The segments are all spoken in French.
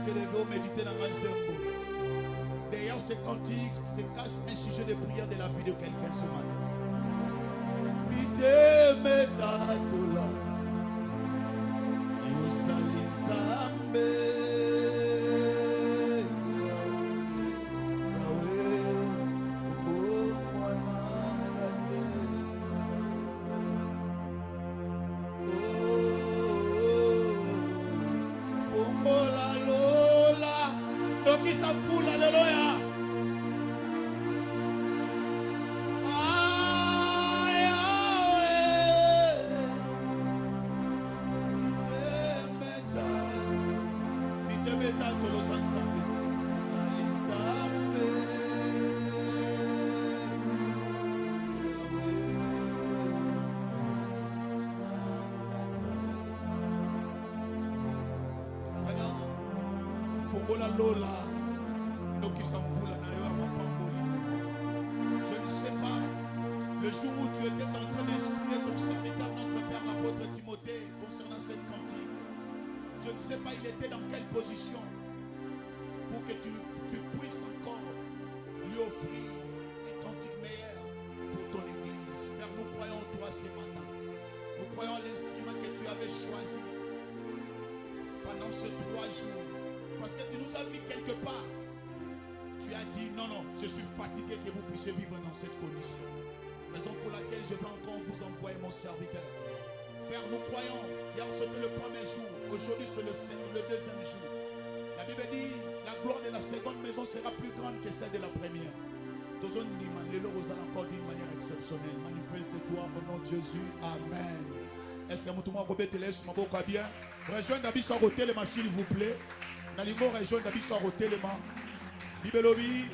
t'élever au méditer dans un zembo. Derrière ces cantiques se cache un sujet de prière de la vie de quelqu'un ce matin. Mite metatola, yosali sambe. Je ne sais pas, le jour où tu étais en train d'inspirer ton serviteur, notre Père, l'apôtre Timothée, concernant cette cantique, je ne sais pas, il était dans quelle position pour que tu puisses encore lui offrir des cantiques meilleures pour ton église. Père, nous croyons en toi ce matin. Nous croyons à l'instrument que tu avais choisi pendant ces 3 jours. Parce que tu nous as vu quelque part. Tu as dit non, non, je suis fatigué que vous puissiez vivre dans cette condition. Raison pour laquelle je vais encore vous envoyer mon serviteur. Père, nous croyons. Hier c'était le premier jour. Aujourd'hui c'est le deuxième jour. La Bible dit la gloire de la seconde maison sera plus grande que celle de la première. Tous les jours, vous allez encore d'une manière exceptionnelle. Manifeste-toi au nom de Jésus. Amen. Est-ce que tout le monde a bien? Rejoignez d'habitude sur le téléma s'il vous plaît. Nalingo rejoignez d'habitude sur le téléma. Bibelobi.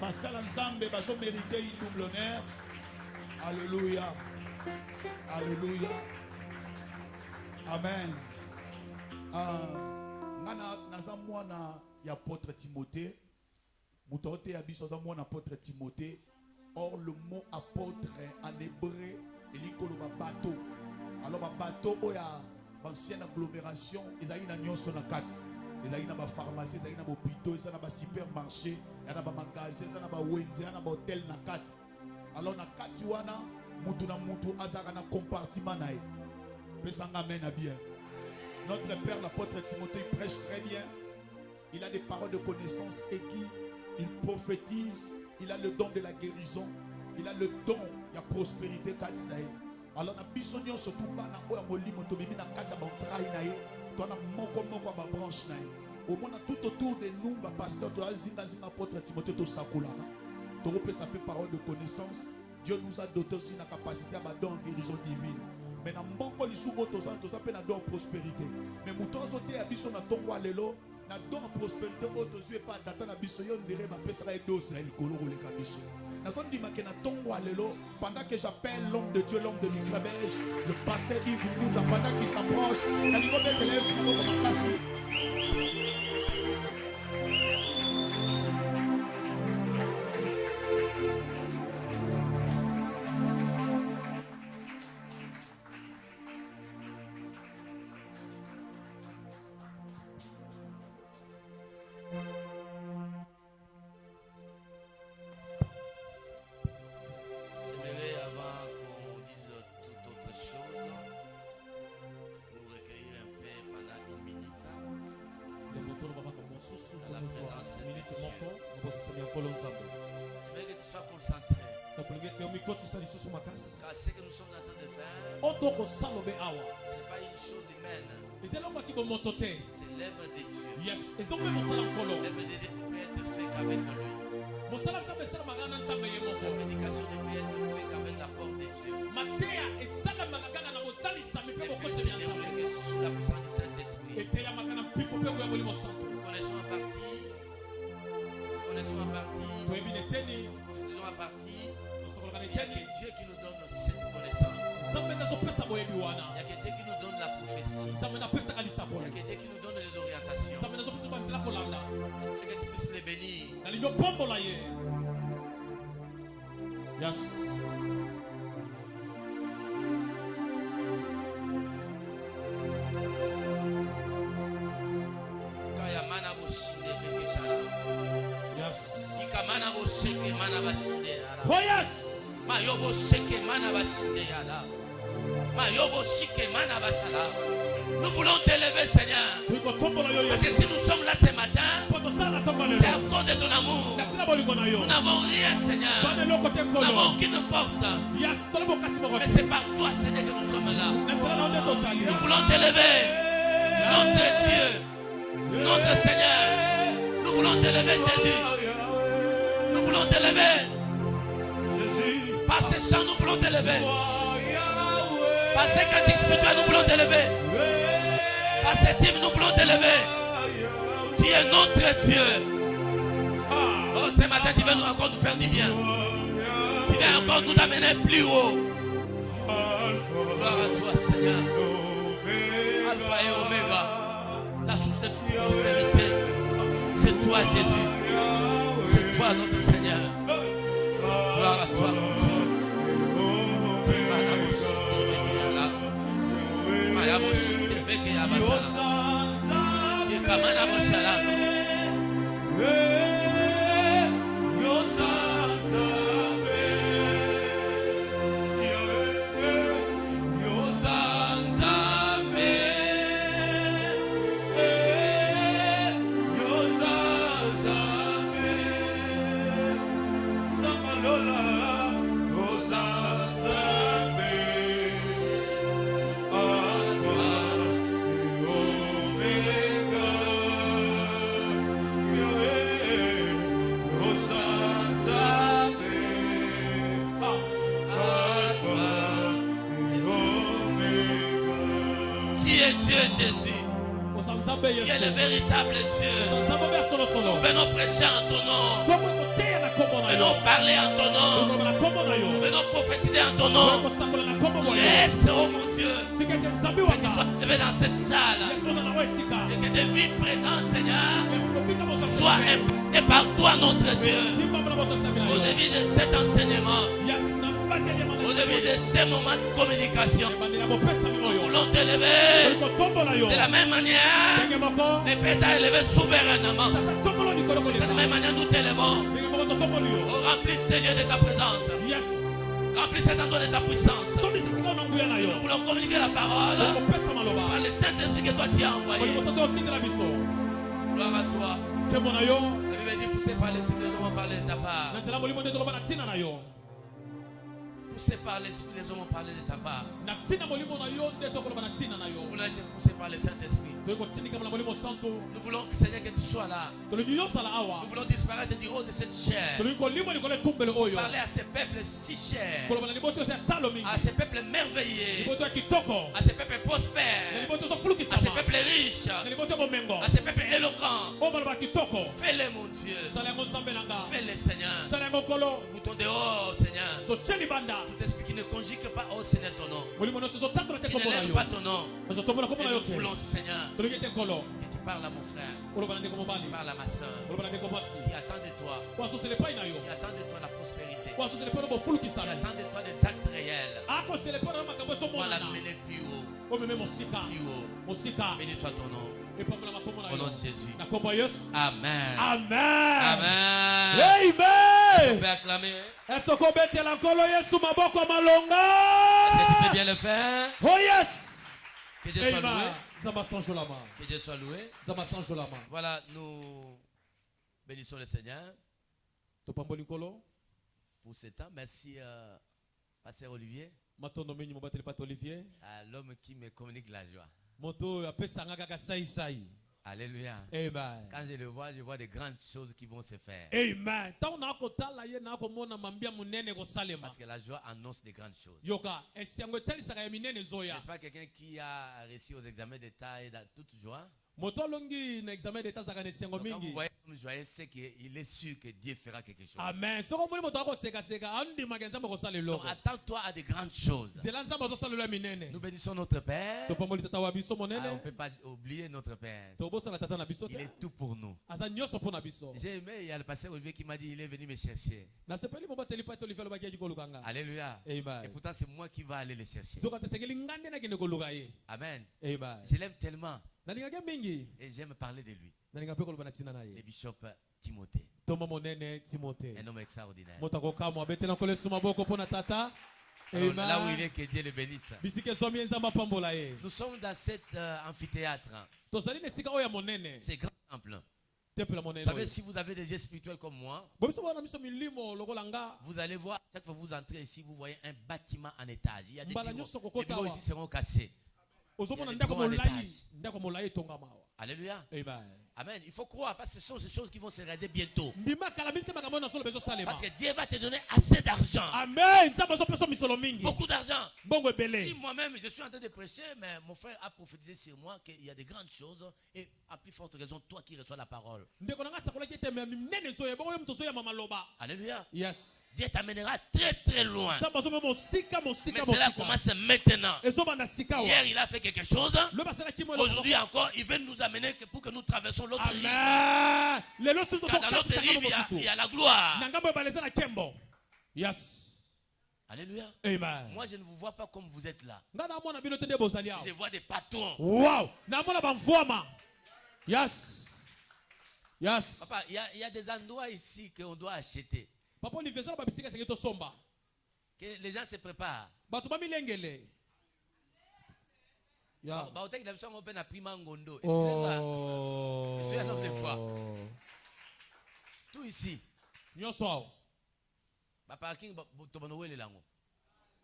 Basal ensemble, baso mérité un double honneur. Alléluia. Alléluia. Amen. Naza mwana ya apôtre Timothée. Moutote ya biso za mwana apôtre Timothée. Or le mot apôtre en hébreu il dit koloba bateau. Alors ba bateau oya ancienne agglomération, ils ont une nyonso na kati. Ils ont une pharmacie, ils ont un hôpital, ils ont un supermarché, ils ont un magasin, ils ont un wendy, ils ont un hôtel na kati. Alors na kati wana mutu na mutu azaka na compartiment na ye. Pesanga mena bien. Notre père l'apôtre Timothée il prêche très bien. Il a des paroles de connaissance aiguës. Il prophétise. Il a le don de la guérison. Il a le don de la prospérité. Alors, na bisonio surtout bana oya molimo to bimi na kata ba trai na ye. To na moko ba branche na ye. Au moins tout autour de nous ba pasteur to azinga apôtre Timothée to sakula. To repesa pe parole de connaissance. Dieu nous a doté aussi la capacité à don de guérison divine. Mais na mbongo lisugo to za pe na don prospérité. Mais mutozo te abiso na tongwa lelo na don prospérité auto zue pas tata na biso yo ndere ba pesa ka dose na likolo le kabiso. Pendant que j'appelle l'homme de Dieu, l'homme de Micrabège, le pasteur Yves Mouza, pendant qu'il s'approche, car ce que nous sommes en train de faire, ce n'est pas une chose humaine. C'est l'œuvre de Dieu. L'œuvre de Dieu ne peut être faite qu'avec lui. La médication ne peut être faite qu'avec l'apport de Dieu. Ne peut se dérouler que sous la puissance du Saint-Esprit. Nous connaissons en partie. Nous disons en partie. Il n'y a que Dieu qui nous donne cette connaissance. Il n'y a que Dieu qui nous donne la prophétie. Il n'y a que Dieu qui nous donne les orientations. Et que tu puisses les bénir. Yes. Oh yes. Mayobo seke mana bashinde yala. Mayobo shike mana bashala. Nous voulons t'élever, Seigneur. Parce que si nous sommes là ce matin, c'est à cause de ton amour. Nous n'avons rien, Seigneur. Nous n'avons aucune force. Mais c'est par toi, Seigneur, que nous sommes là. Nous voulons t'élever. Notre Dieu, notre Seigneur. Nous voulons t'élever, Jésus. Nous voulons t'élever. Par ces chants, nous voulons t'élever. Par ces cantiques spirituels, nous voulons t'élever. Par ces hymnes, nous voulons t'élever. Tu es notre Dieu. Oh, ce matin, tu vas encore nous faire du bien. Tu vas encore nous amener plus haut. Gloire à toi, Seigneur. Alpha et Oméga, la source de toute prospérité. C'est toi, Jésus. C'est toi, notre Seigneur. Gloire à toi, mon Dieu. Jésus, qui est le véritable Dieu. Nous venons prêcher en ton nom. Nous venons parler en ton nom. Nous venons prophétiser en ton nom. Laisse, oh mon Dieu, que tu sois élevé dans cette salle. Et que des vies présentes, Seigneur, soient impactées par toi, notre Dieu. Au début de cet enseignement, au début de ces moments de communication, nous voulons t'élever de la même manière. Le Père t'a élevé souverainement. De cette même manière, nous t'élevons. Oh, remplis, Seigneur, de ta présence. Remplis cet endroit de ta puissance. Nous voulons communiquer la parole par le Saint-Esprit que toi tu as envoyé. Gloire à toi. La Bible dit poussé par l'Esprit, les hommes ont parlé de ta part. Poussé par l'Esprit, les hommes ont parlé de ta part. Nous voulons être poussés par le Saint-Esprit. Nous voulons, Seigneur, que tu sois là. Nous voulons disparaître du haut de cette chair. Parler à ces peuples si chers. À ces peuples merveilleux. À ces peuples prospères. À ces peuples riches. À ces peuples éloquents. Fais-le, mon Dieu. Fais-le, Seigneur. Nous goûtons dehors, Seigneur. Tout esprit qui ne conjugue pas, oh Seigneur, ton nom. Qui ne lève pas ton nom. Et nous voulons, Seigneur, que tu parles à mon frère. Que tu parles à ma soeur. Qui attend de toi. Qui attend de toi la prospérité. Qui attend de toi des actes réels. Pour l'amener plus haut. Plus haut. Béni soit ton nom. Au nom de Jésus. Amen. Amen. Amen. Amen. On peut acclamer. Est-ce que tu peux bien le faire? Oh yes. Que Dieu soit loué. Que Dieu soit loué. Voilà, nous bénissons le Seigneur pour ce temps. Merci Pasteur Olivier, l'homme qui me communique la joie. Alléluia. Amen. Quand je le vois des grandes choses qui vont se faire. Amen. Parce que la joie annonce des grandes choses. N'est-ce pas quelqu'un qui a réussi aux examens d'État et dans toute joie? Donc, quand vous voyez comme joyeux, c'est qu'il est sûr que Dieu fera quelque chose. Amen. Donc attends-toi à de grandes choses. Nous bénissons notre Père. On ne peut pas oublier notre Père. Il est tout pour nous. J'ai aimé, il y a le pasteur Olivier qui m'a dit il est venu me chercher. Alléluia. Amen. Et pourtant c'est moi qui vais aller le chercher. Amen. Je l'aime tellement. Et j'aime parler de lui. Le bishop Timothée. Un homme extraordinaire. Alors, là où il est, que Dieu le bénisse. Nous sommes dans cet amphithéâtre. C'est grand temple. Vous savez, si vous avez des yeux spirituels comme moi, vous allez voir, chaque fois que vous entrez ici, vous voyez un bâtiment en étage. Il y a des bureaux ici seront cassés. Alléluia. Amen. Il faut croire parce que ce sont ces choses qui vont se réaliser bientôt. Parce que Dieu va te donner assez d'argent. Amen. Beaucoup d'argent. Si moi-même je suis en train de prêcher, mais mon frère a prophétisé sur moi qu'il y a de grandes choses et à plus forte raison, toi qui reçois la parole. Alléluia. Yes. Dieu t'amènera très très loin. Mais Mais cela commence maintenant. Hier, il a fait quelque chose. Aujourd'hui encore, il veut nous amener pour que nous traversons l'autre rive. Car dans l'autre rive, il y a la gloire. Yes. Alléluia. Amen. Moi, je ne vous vois pas comme vous êtes là. Je Je vois des patrons. Wow. Yes. Yes. Papa, il y a des endroits ici qu'on doit acheter. Que les gens se préparent. Yeah. Excusez-moi. Je suis un homme de foi. Tout ici.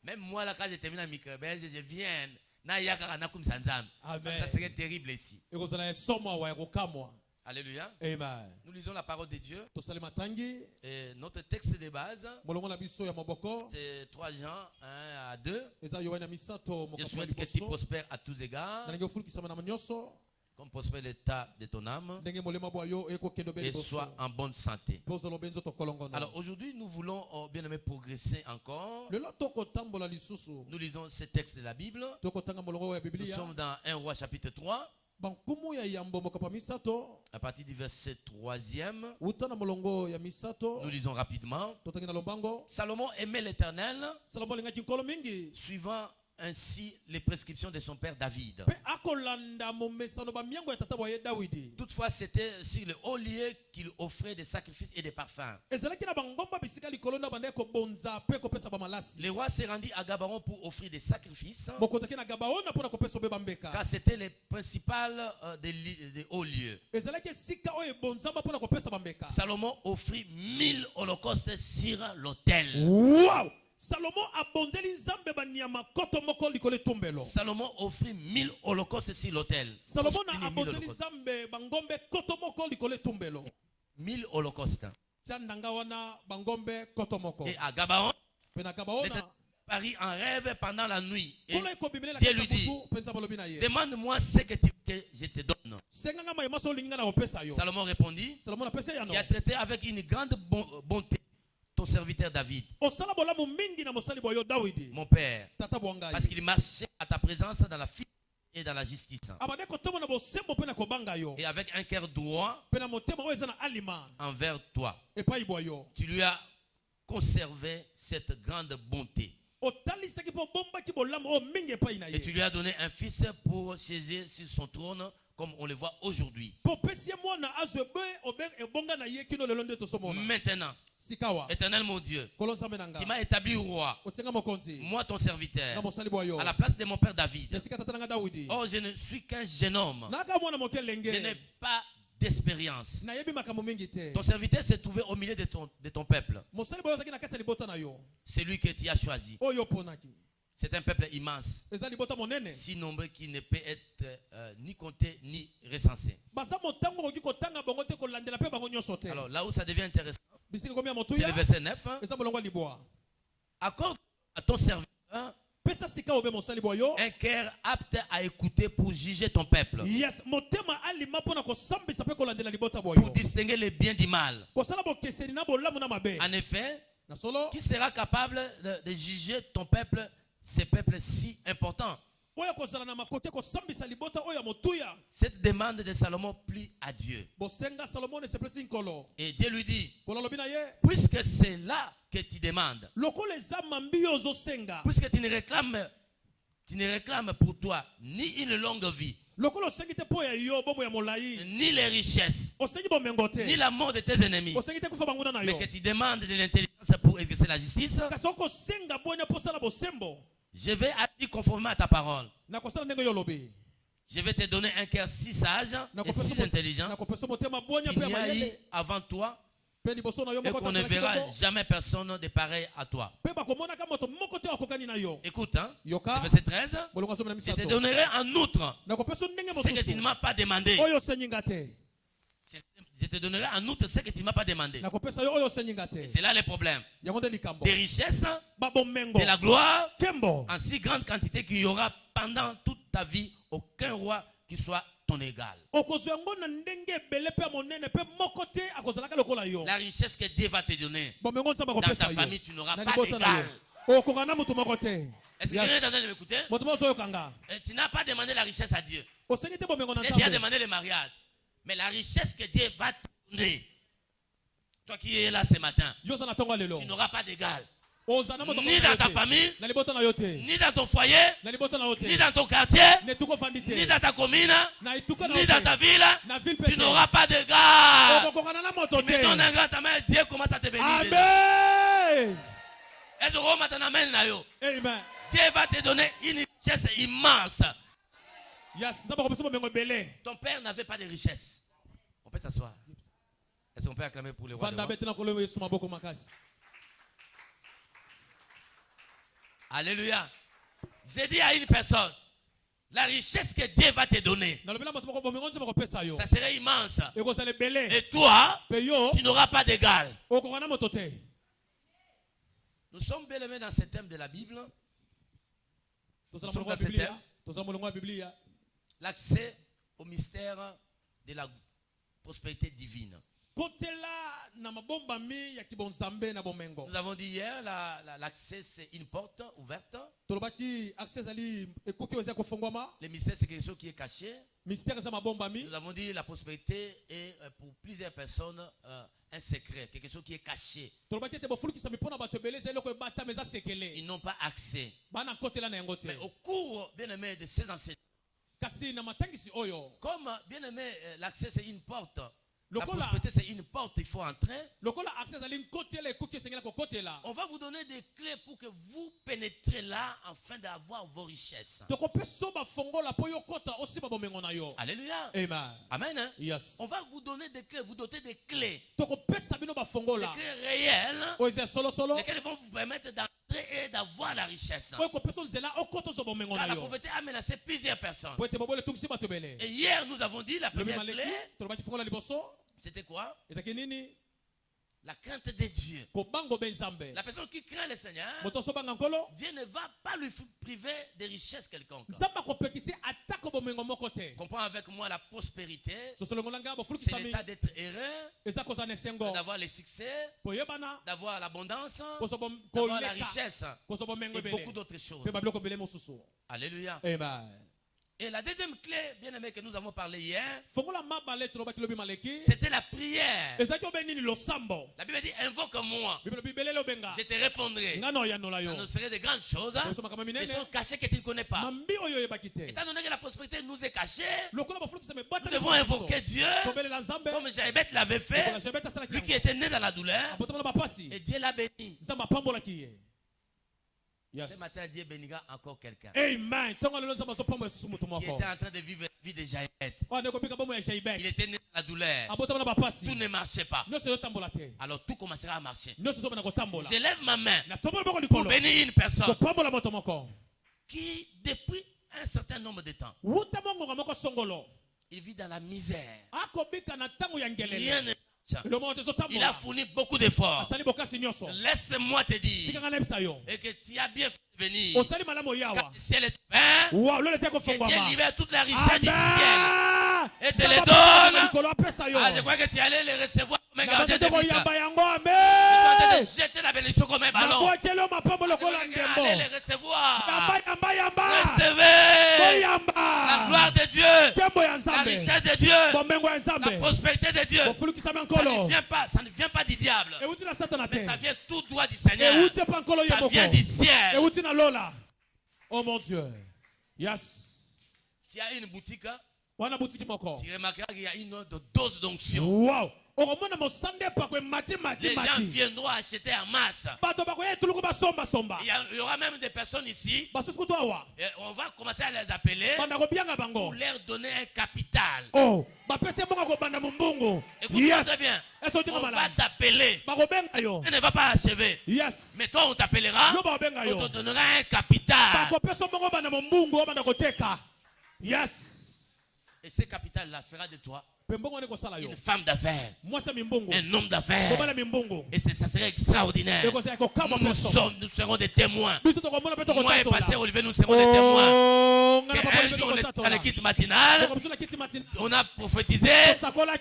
Même moi, là, quand je termine la microbèse, je viens. Ça serait terrible ici. Alléluia. Amen. Nous lisons la parole de Dieu. Et notre texte de base, c'est 3 Jean 1 à 2. Je souhaite que tu prospères à tous égards, comme prospère l'état de ton âme, et sois en bonne santé. Alors aujourd'hui, nous voulons bien aimer progresser encore. Nous lisons ce texte de la Bible. Nous sommes dans 1 Roi chapitre 3. À partir du verset 3e, nous lisons rapidement. Salomon aimait l'Éternel, suivant ainsi les prescriptions de son père David. Toutefois, c'était sur le haut lieu qu'il offrait des sacrifices et des parfums. Le roi s'est rendu à Gabaon pour offrir des sacrifices, car c'était les principales des hauts lieux. Salomon offrit 1000 holocaustes sur l'autel. Wow! Salomon offrit 1000 holocaustes sur l'autel. 1000 holocaustes. Et à Gabaon, Paris en rêve pendant la nuit. Et Dieu lui dit, demande-moi ce que je te donne. Salomon répondit, tu as traité avec une grande bonté ton serviteur David, mon père, parce qu'il marchait à ta présence dans la fidélité et dans la justice, et avec un cœur droit envers toi. Tu lui as conservé cette grande bonté, et tu lui as donné un fils pour siéger sur son trône, comme on le voit aujourd'hui. Maintenant, Éternel mon Dieu, tu m'as établi roi, moi ton serviteur, à la place de mon père David. Oh, je ne suis qu'un jeune homme, je n'ai pas d'expérience. Ton serviteur s'est trouvé au milieu de ton peuple. C'est lui que tu as choisi. C'est un peuple immense, si nombreux qu'il ne peut être ni compté ni recensé. Alors là où ça devient intéressant, c'est le verset 9. Accorde à ton serviteur un cœur apte à écouter pour juger ton peuple, pour distinguer le bien du mal. En effet, qui sera capable de juger ton peuple, ce peuple si important? Cette demande de Salomon plut à Dieu. Et Dieu lui dit, puisque c'est là que tu demandes, puisque tu ne réclames pour toi ni une longue vie, ni les richesses, ni la mort de tes ennemis, mais que tu demandes de l'intelligence pour exercer la justice, je vais agir conformément à ta parole. Je vais te donner un cœur si sage et si intelligent qu'il n'y a eu avant toi et qu'on ne verra jamais personne de pareil à toi. Écoute, hein, verset 13, je te donnerai en outre ce que tu ne m'as pas demandé. Je te donnerai en outre ce que tu ne m'as pas demandé. Et c'est là le problème. Des richesses, de la gloire, en si grande quantité qu'il y aura pendant toute ta vie aucun roi qui soit ton égal. La richesse que Dieu va te donner dans ta famille, tu n'auras pas d'égal. Est-ce que quelqu'un est en train de m'écouter? Tu n'as pas demandé la richesse à Dieu. Tu as demandé le mariage. Mais la richesse que Dieu va te donner, toi qui es là ce matin, tu n'auras pas d'égal. Ni dans ta famille, ni dans ton foyer, ni dans ton quartier, ni dans ta commune, ni dans ta ville, tu n'auras pas d'égal. Mais ton égard, ta main, Dieu commence à te bénir. Amen. Dieu va te donner une richesse immense. Ton père n'avait pas de richesse. On peut s'asseoir. Est-ce qu'on peut acclamer pour les rois? Alléluia. J'ai dit à une personne, la richesse que Dieu va te donner, ça serait immense. Et toi, tu n'auras pas d'égal. Nous sommes bel et bien dans ce thème de la Bible. Nous sommes dans ce thème. L'accès au mystère de la prospérité divine. Nous avons dit hier, l'accès c'est une porte ouverte. Le mystère c'est quelque chose qui est caché. Nous avons dit la prospérité est pour plusieurs personnes un secret, quelque chose qui est caché. Ils n'ont pas accès. Mais au cours, bien aimé, de ces enseignements, comme bien aimé, l'accès c'est une porte. La prospérité c'est une porte, il faut entrer. On va vous donner des clés pour que vous pénétrez là afin d'avoir vos richesses. Alléluia. Amen. Amen. Hein? Yes. On va vous donner des clés, vous doter des clés. Des clés réelles, lesquelles vont vous permettre d'entrer et d'avoir la richesse. Car la pauvreté a menacé plusieurs personnes. Et hier nous avons dit la première clé. C'était quoi? La crainte de Dieu. La personne qui craint le Seigneur, Dieu ne va pas lui priver de richesses quelconques. Comprends avec moi la prospérité. C'est l'état d'être heureux, d'avoir le succès, d'avoir l'abondance, d'avoir la richesse et beaucoup d'autres choses. Alléluia. Amen. Et la deuxième clé, bien aimé, que nous avons parlé hier, c'était la prière. La Bible dit, invoque-moi, je te répondrai. Ça nous serait de grandes choses, qui sont cachées que tu ne connais pas. Étant donné que la prospérité nous est cachée, nous devons invoquer Dieu, comme Jaébet l'avait fait, lui qui était né dans la douleur, et Dieu l'a béni. Yes. Ce matin, Dieu bénira encore quelqu'un. Amen. Qui était en train de vivre la vie de Jaébet. Il était né dans la douleur. Tout ne marchait pas. Alors tout commencera à marcher. Je lève ma main pour bénir une personne qui, depuis un certain nombre de temps, il vit dans la misère. Rien ne Il a fourni beaucoup d'efforts. Laisse-moi te dire et que tu as bien fait de venir. Car le ciel est ouvert. Que Dieu libère toute la richesse du ciel et te les donne. Je crois que tu allais les recevoir comme un gardien de but. Tu es en train de jeter la bénédiction comme un ballon. Tu allez les recevoir. Recevez la gloire de Dieu, la richesse de Dieu, la prospérité de Dieu. Ça ne vient pas du diable, mais ça vient tout droit du Seigneur. Ça vient du ciel. Oh mon Dieu. Yes. Tu as une boutique, wana boutique moko. tu remarqueras qu'il y a une autre dose d'onction. Wow. Les gens viendront acheter en masse. Il y aura même des personnes ici. Et on va commencer à les appeler pour leur donner un capital. Écoute-moi très bien. On va t'appeler. Elle ne va pas achever. Yes. Mais toi, on t'appellera. On te donnera un capital. Yes. Et ce capital-là fera de toi une femme d'affaires, un homme d'affaires. Et ça serait extraordinaire. Nous serons des témoins. Moi et Pasteur Olivier, nous serons des témoins. Un jour, dans le kit matinal, on a prophétisé.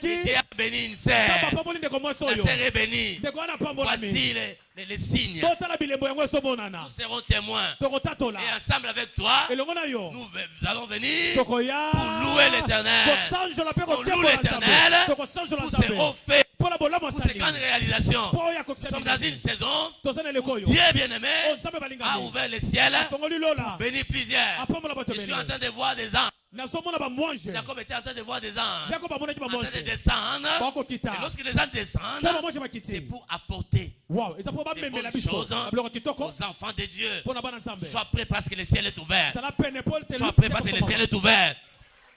Dieu a béni une sœur. La sœur est bénie. Voici les signes. Nous serons témoins. Et ensemble avec toi, nous allons venir pour louer l'Éternel. Pour louer l'Éternel pour ses hauts faits, pour ses grandes réalisations. Nous sommes dans une saison où Dieu bien-aimé a ouvert le ciel, béni plusieurs. Je suis en train de voir des anges. Jacob était en train de voir des anges en train de descendre. Et lorsque les anges descendent, c'est pour apporter des bonnes choses aux enfants de Dieu. Sois prêt parce que le ciel est ouvert. Sois prêt parce que le ciel est ouvert.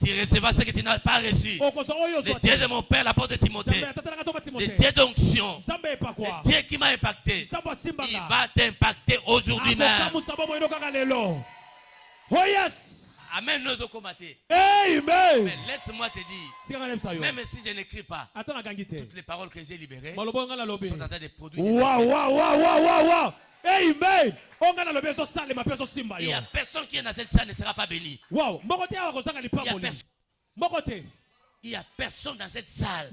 Tu recevras ce que tu n'as pas reçu. Le Dieu de mon père, l'apôtre de Timothée. Le Dieu d'onction. Le Dieu qui m'a impacté. Il va t'impacter aujourd'hui même. Oh yes. Amen. Amen. Mais laisse-moi te dire, même si je n'écris pas, toutes les paroles que j'ai libérées sont en train de produire. Wow. Amen. Il n'y a personne qui est dans cette salle ne sera pas béni. Wow. Il n'y a personne dans cette salle.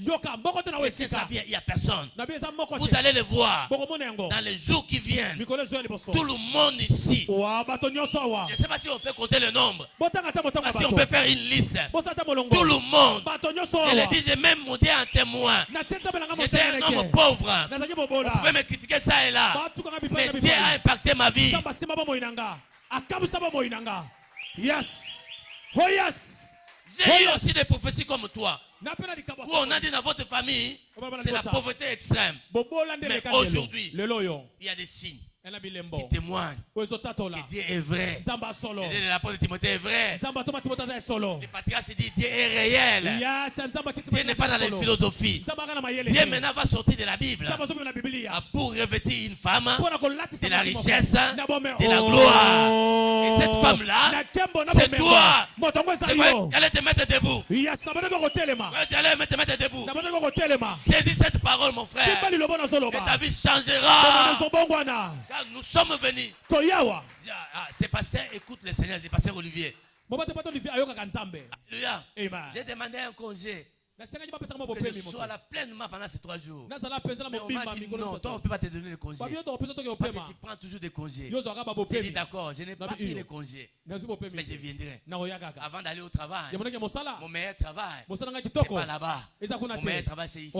C'est ça bien, il n'y a personne. Vous allez le voir dans les jours qui viennent. Tout le monde ici. Je ne sais pas si on peut compter le nombre. Si on peut faire une liste. Tout le monde. Je le dis, j'ai même monté un témoin. J'étais un homme pauvre. On pouvait me critiquer ça et là. Mais Dieu a impacté ma vie. Yes. Oh yes. J'ai eu aussi des prophéties comme toi. Où on a dit dans votre famille, c'est la pauvreté extrême. Mais aujourd'hui, il y a des signes qui témoignent que Dieu est vrai. Le Dieu de l'apôtre Timothée est vrai. Le patriarche dit Dieu est réel. Dieu n'est pas dans les philosophies. Dieu maintenant va sortir de la Bible pour revêtir une femme de la richesse, de la gloire. Et cette femme-là, c'est toi. Elle allait te mettre debout. Elle allait te mettre debout. Saisis cette parole, mon frère. Et ta vie changera. Car nous sommes venus. Ces pasteurs écoutent le Seigneur, les pasteurs Olivier. Alléluia. J'ai demandé un congé. Que je sois là pleinement pendant ces 3 jours. Mais on m'a dit non, toi on ne peut pas te donner le congé. Parce que tu prends toujours des congés. J'ai dit d'accord, je n'ai pas pris les congés. Mais je viendrai. Avant d'aller au travail, mon meilleur travail, c'est pas là-bas. Mon meilleur travail c'est ici.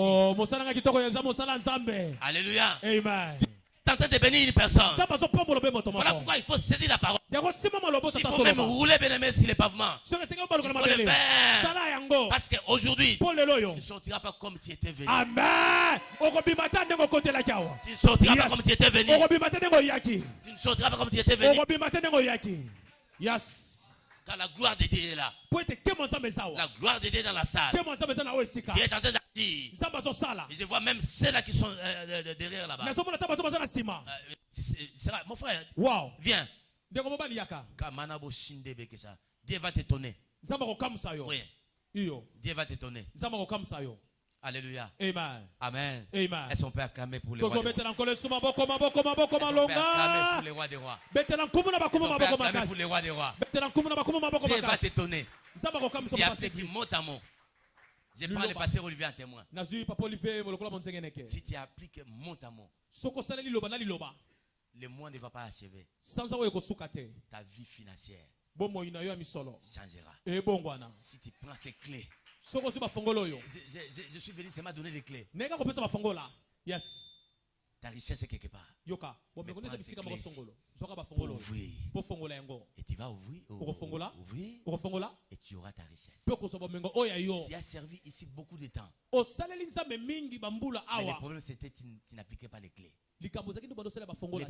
Alléluia. Amen. Tenté de bénir une personne. Voilà pourquoi il faut saisir la parole. Il faut même rouler bien aimé sur les pavements. Il faut le faire. Parce qu'aujourd'hui, tu ne sortiras pas comme tu étais venu. Amen. Tu ne sortiras pas comme tu étais venu. Tu ne sortiras pas comme tu étais venu. Yes. Car la gloire de Dieu est là. La gloire de Dieu est dans la salle. Dieu est en train d'agir. Et je vois même ceux-là qui sont derrière là-bas. Mon frère, viens. Dieu va t'étonner. Oui. Dieu va t'étonner. Alléluia. Amen. Amen. Amen. Est-ce qu'on peut acclamer pour les rois des rois? Est-ce qu'on peut acclamer pour les rois des rois? Est-ce qu'on peut acclamer pour les rois des rois? Dieu va t'étonner. Il a appelé mot à mot. Je prends le pasteur Olivier en témoin. Si tu appliques mot à mot, le mois ne va pas achever. Ta vie financière changera. Si tu prends ces clés, je suis venu seulement donner des clés. Yes. Ta richesse est quelque part. pour ouvrir. Et tu vas ouvrir, et tu auras ta richesse. Tu as servi ici beaucoup de temps. Mais le problème c'était que tu n'appliquais pas les clés. Le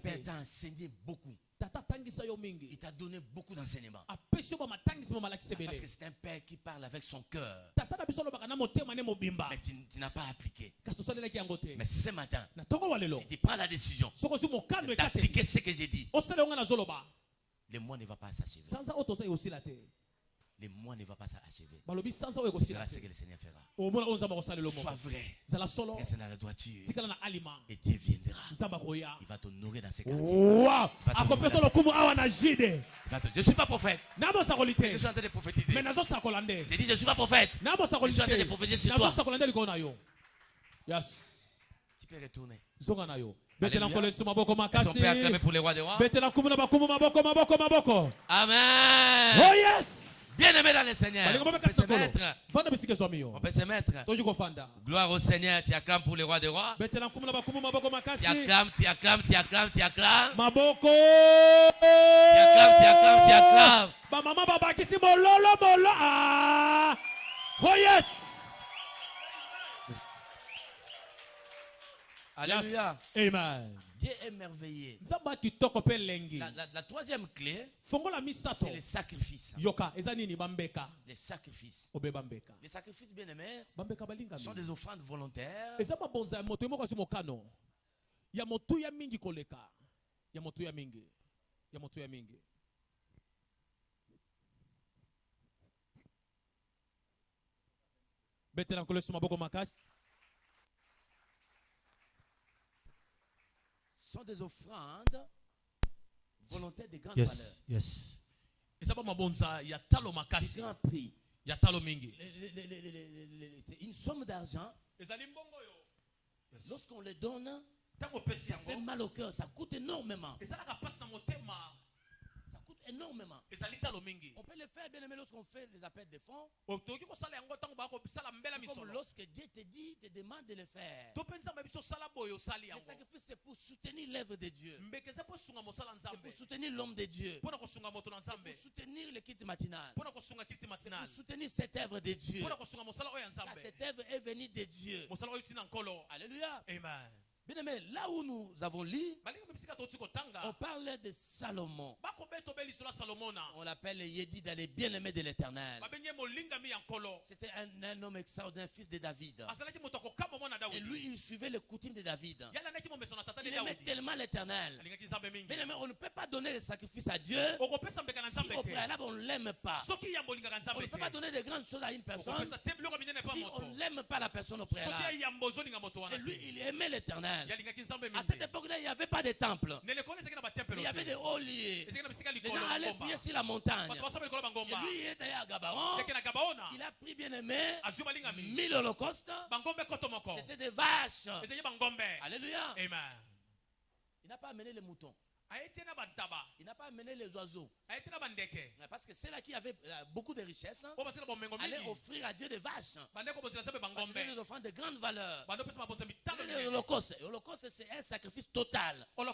Père t'a enseigné beaucoup. Il t'a donné beaucoup d'enseignements. Parce que c'est un Père qui parle avec son cœur. Mais tu n'as pas appliqué. Mais ce matin, si tu prends la décision d'appliquer ce que j'ai dit, le mois ne va pas s'achever. Le mois ne va pas s'achever. C'est ce que le Seigneur fera. Sois vrai. Reste dans la droiture. Et Dieu viendra. Il va t'honorer dans ces quartiers. Je ne suis pas prophète. Je suis en train de prophétiser. J'ai dit je ne suis pas prophète. Je suis en train de prophétiser sur toi. Tu peux retourner. Est-ce qu'on peut acclamer pour les rois des rois? Amen. Oh yes. Bien-aimé dans le Seigneur. On peut se mettre. On peut se mettre. Gloire au Seigneur. Tu acclames pour les rois des rois. Tu acclames, tu acclames, tu acclames, tu acclames. Maboko. Tu acclames, tu acclames, tu acclames. Maman babakisi mololo. Ah. Oh yes. Alléluia. Amen. Dieu est merveilleux. La troisième clé, c'est le sacrifice. Les sacrifices. Les sacrifices, bien aimés, sont des offrandes volontaires. Sont des offrandes volontaires de grande valeur. Yes. De grand prix. C'est une somme d'argent. Lorsqu'on les donne, ça fait mal au cœur. Ça coûte énormément. Ça coûte énormément. On peut le faire, bien aimé, lorsqu'on fait les appels de fonds. Comme lorsque Dieu te dit, te demande de le faire. Le sacrifice, c'est pour soutenir l'œuvre de Dieu. C'est pour soutenir l'homme de Dieu. C'est pour soutenir l'équipe matinale. C'est pour soutenir cette œuvre de Dieu. Car cette œuvre est venue de Dieu. Alléluia. Amen. Bien aimé, là où nous avons lu, on parle de Salomon. On l'appelle Yédi dans les bien-aimés de l'Éternel. C'était un homme extraordinaire, fils de David. Et lui, il suivait les coutumes de David. Il aimait tellement l'Éternel. Bien aimé, on ne peut pas donner le sacrifice à Dieu si au préalable on ne l'aime pas. On ne peut pas donner de grandes choses à une personne si on ne l'aime pas la personne au préalable. Et lui, il aimait l'Éternel. À cette époque-là, il n'y avait pas de temple. Mais il y avait des hauts lieux. Les gens allaient prier sur la montagne. Et lui, il était à Gabaon. Il a pris, bien aimé, 1000 holocaustes. C'était des vaches. Alléluia. Il n'a pas amené les moutons. Il n'a pas amené les oiseaux. Parce que c'est là qui avait beaucoup de richesses. Allait offrir à Dieu des vaches. Parce que c'était des offrandes de grande valeur. L'Holocauste. L'Holocauste, c'est un sacrifice total. On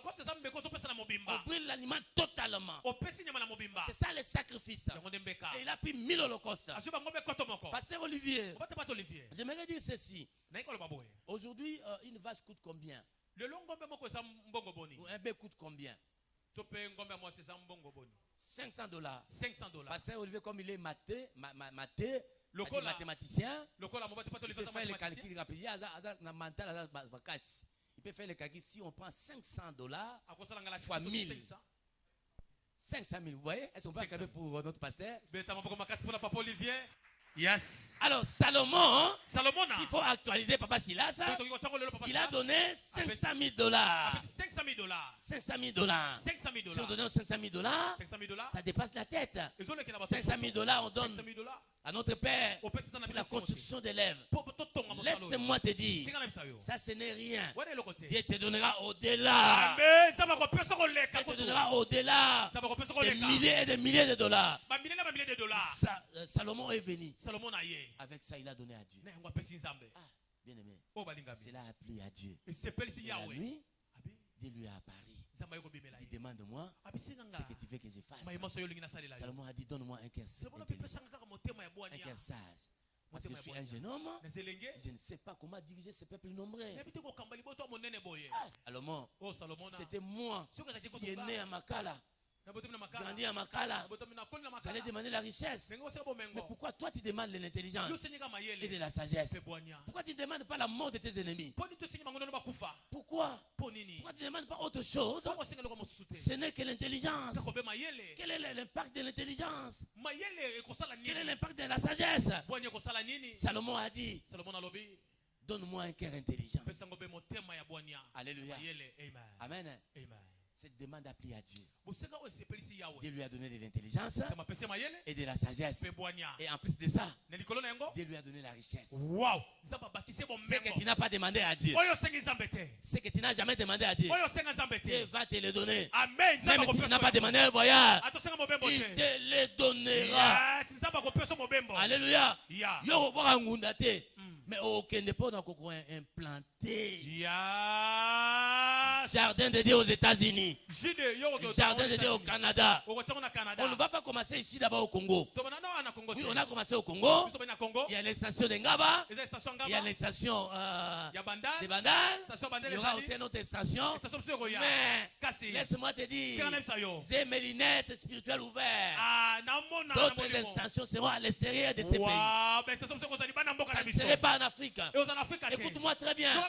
brûle l'animal totalement. C'est ça le sacrifice. Et il a pris 1000 holocaustes. Pasteur Olivier, j'aimerais dire ceci. Aujourd'hui, une vache coûte combien? Un bœuf coûte combien? $500. Pasteur Olivier, comme il est mathématicien, il peut faire le calcul rapide. Il peut faire le calcul. Si on prend $500 fois 1000, 500 000, vous voyez? Est-ce qu'on peut acclamer pour notre pasteur? Yes. Alors Salomon, s'il faut actualiser Papa Silas, il a donné $500 000. Si on donne $500 000, ça dépasse la tête. $500 000, on donne à notre Père pour la construction des lèvres. Laisse-moi te dire, ça ce n'est rien. Dieu te donnera au-delà. Dieu te donnera au-delà des milliers et des milliers de dollars. Salomon est venu. Avec ça, il a donné à Dieu. Ah, bien aimé. Cela a plu à Dieu. Et la nuit, Dieu lui a apparu. Il dit, demande-moi ce que tu veux que je fasse. Salomon a dit, donne-moi un cœur intelligent, un cœur sage. Parce que je suis un jeune homme, je ne sais pas comment diriger ce peuple nombreux. Salomon, c'était moi qui est né à Makala, grandi à Makala. Vous allez demander la richesse. Mais pourquoi toi tu demandes de l'intelligence et de la sagesse? Pourquoi tu ne demandes pas la mort de tes ennemis? Pourquoi tu ne demandes pas autre chose? Ce n'est que l'intelligence. Quel est l'impact de l'intelligence? Quel est l'impact de la sagesse? Salomon a dit, donne-moi un cœur intelligent. Alléluia. Amen. Cette demande a plu à Dieu. Dieu lui a donné de l'intelligence et de la sagesse. Et en plus de ça, Dieu lui a donné la richesse. Wow. Ce que tu n'as pas demandé à Dieu, ce que tu n'as jamais demandé à Dieu, Dieu va te le donner. Amen. Même si tu n'as pas demandé un voyage, il te le donnera. Alléluia. Mais aucun n'est pas implanté. Jardin de Dieu aux États-Unis, Jardin de Dieu au Canada. On ne va pas commencer ici d'abord au Congo. Oui, on a commencé au Congo. Il y a l'extension de Ngaba, il y a l'extension de Bandal, il y aura aussi une autre extension. Mais laisse-moi te dire, j'ai mes lunettes spirituelles ouvertes. D'autres extensions seront à l'extérieur de ces pays. Ça ne serait pas en Afrique. Écoute-moi très bien.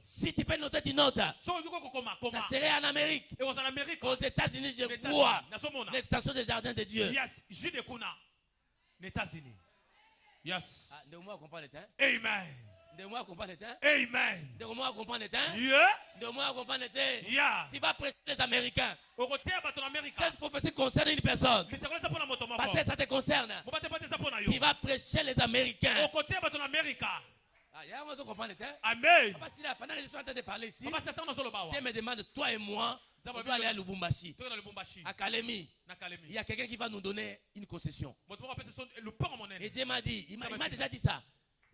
Si tu peux noter, tu notes. Ça serait en Amérique. Aux États-Unis, je vois l'extension des jardins de Dieu. Yes, États-Unis. Yes. De moi comprendre le temps. Amen. De moi comprendre le temps. Amen. De moi comprendre le temps. Yeah. De moi comprendre le temps. Yeah. Tu vas prêcher les Américains. Cette Cette prophétie concerne une personne. Parce que ça te concerne. Tu vas prêcher les Américains. Il y a un moment où comprendre le temps. Amen. Pendant que je suis en train de parler ici, Dieu me demande, toi et moi, on doit aller à Lubumbashi, à Kalemi. Il y a quelqu'un qui va nous donner une concession. Et Dieu m'a dit, il m'a déjà dit ça.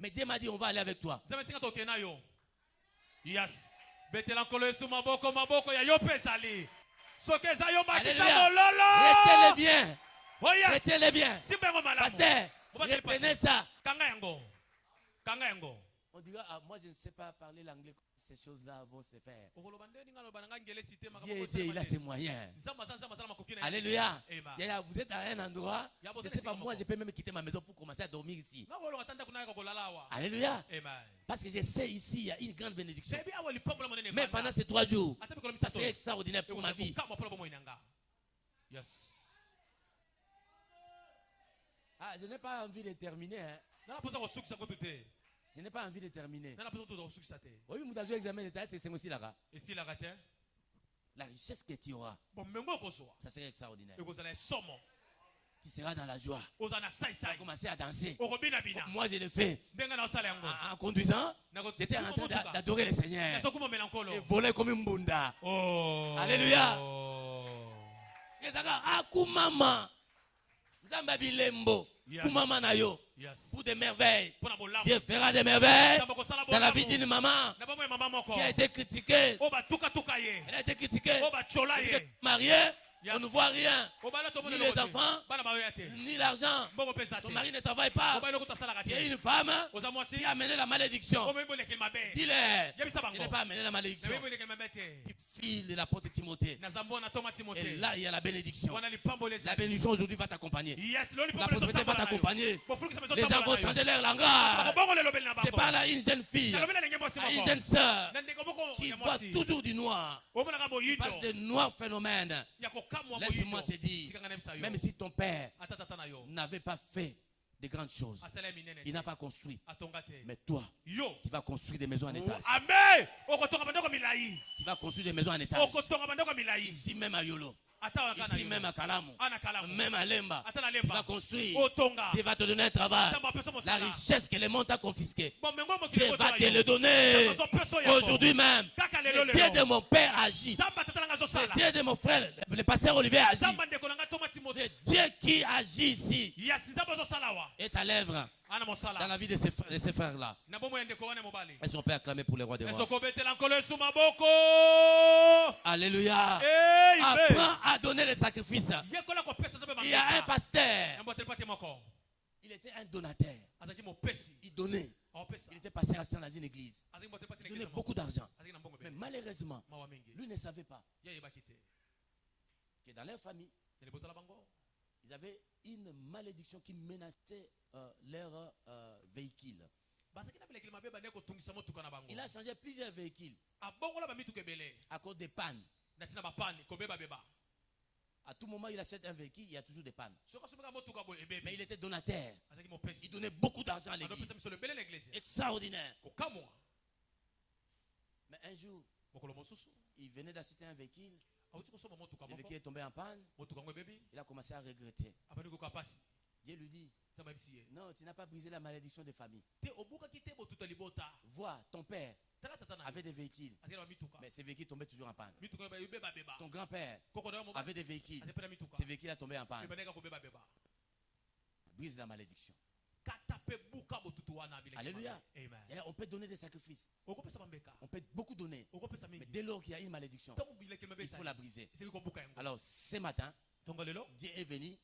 Mais Dieu m'a dit, on va aller avec toi. Yes. Alléluia. Retiens-les bien. Retiens-les bien. Pasteur, reprenez ça. On dira, moi je ne sais pas parler l'anglais, ces choses-là vont se faire. Dieu, il a ses moyens. Alléluia. Vous êtes à un endroit, je ne sais pas, moi je peux même quitter ma maison pour commencer à dormir ici. Alléluia. Parce que je sais ici, il y a une grande bénédiction. Mais pendant ces 3 jours, ça serait extraordinaire pour ma vie. Ah, je n'ai pas envie de terminer. Je n'ai pas envie de terminer. Oui, nous avons examiné l'état, c'est aussi là. La richesse que tu auras, ça serait extraordinaire. Tu seras dans la joie. Tu vas commencer à danser. Comme moi, je le fais. En conduisant, j'étais en train d'adorer le Seigneur. Et voler comme une bunda. Alléluia. Akumama. Nzamba bilembo. Kumama na yo. Pour des merveilles. Dieu fera des merveilles dans la vie d'une maman qui a été critiquée. Elle a été critiquée. Elle est mariée. On ne voit rien. Ni les enfants, ni l'argent. Ton mari ne travaille pas. Tu es une femme qui a amené la malédiction. Dis-le. Je n'ai pas amené la malédiction. Tu files de la porte de Timothée. Et là, il y a la bénédiction. La bénédiction aujourd'hui va t'accompagner. La prospérité va t'accompagner. Les gens vont changer leur langage. Je parle à une jeune fille, à une jeune soeur qui voit toujours du noir. Il parle de noirs phénomènes. Laisse-moi te dire, même si ton père n'avait pas fait de grandes choses, il n'a pas construit. Mais toi, tu vas construire des maisons en étage. Amen. Tu vas construire des maisons en étage. Ici même à Yolo. Ici même à Kalamu, même à Lemba, tu vas construire. Dieu va te donner un travail. La richesse que les mondes ont confisquée, Dieu va te le donner. Aujourd'hui même, le Dieu de mon père agit. Le Dieu de mon frère, le pasteur Olivier agit. Le Dieu qui agit ici est à l'œuvre dans la vie de ces frères-là. Est-ce qu'on peut acclamer pour les rois des rois? Alléluia. Apprends à donner les sacrifices. Il y a un pasteur. Il était un donateur. Il donnait. Il était passé assis dans une église. Il donnait beaucoup d'argent. Mais malheureusement, lui ne savait pas que dans leur famille, ils avaient une malédiction qui menaçait leur véhicule. Il a changé plusieurs véhicules à cause des pannes. À tout moment, il achète un véhicule, il y a toujours des pannes. Mais il était donateur. Il donnait beaucoup d'argent à l'église. Extraordinaire. Mais un jour, il venait d'acheter un véhicule. Le véhicule est tombé en panne. Il a commencé à regretter. Dieu lui dit, non, tu n'as pas brisé la malédiction de famille. Vois, ton père avait des véhicules, mais ces véhicules tombaient toujours en panne. Ton grand-père avait des véhicules, ces véhicules ont tombé en panne. Brise la malédiction. Alléluia. On peut donner des sacrifices. On peut beaucoup donner. Mais dès lors qu'il y a une malédiction, il faut la briser. Alors ce matin, Dieu est venu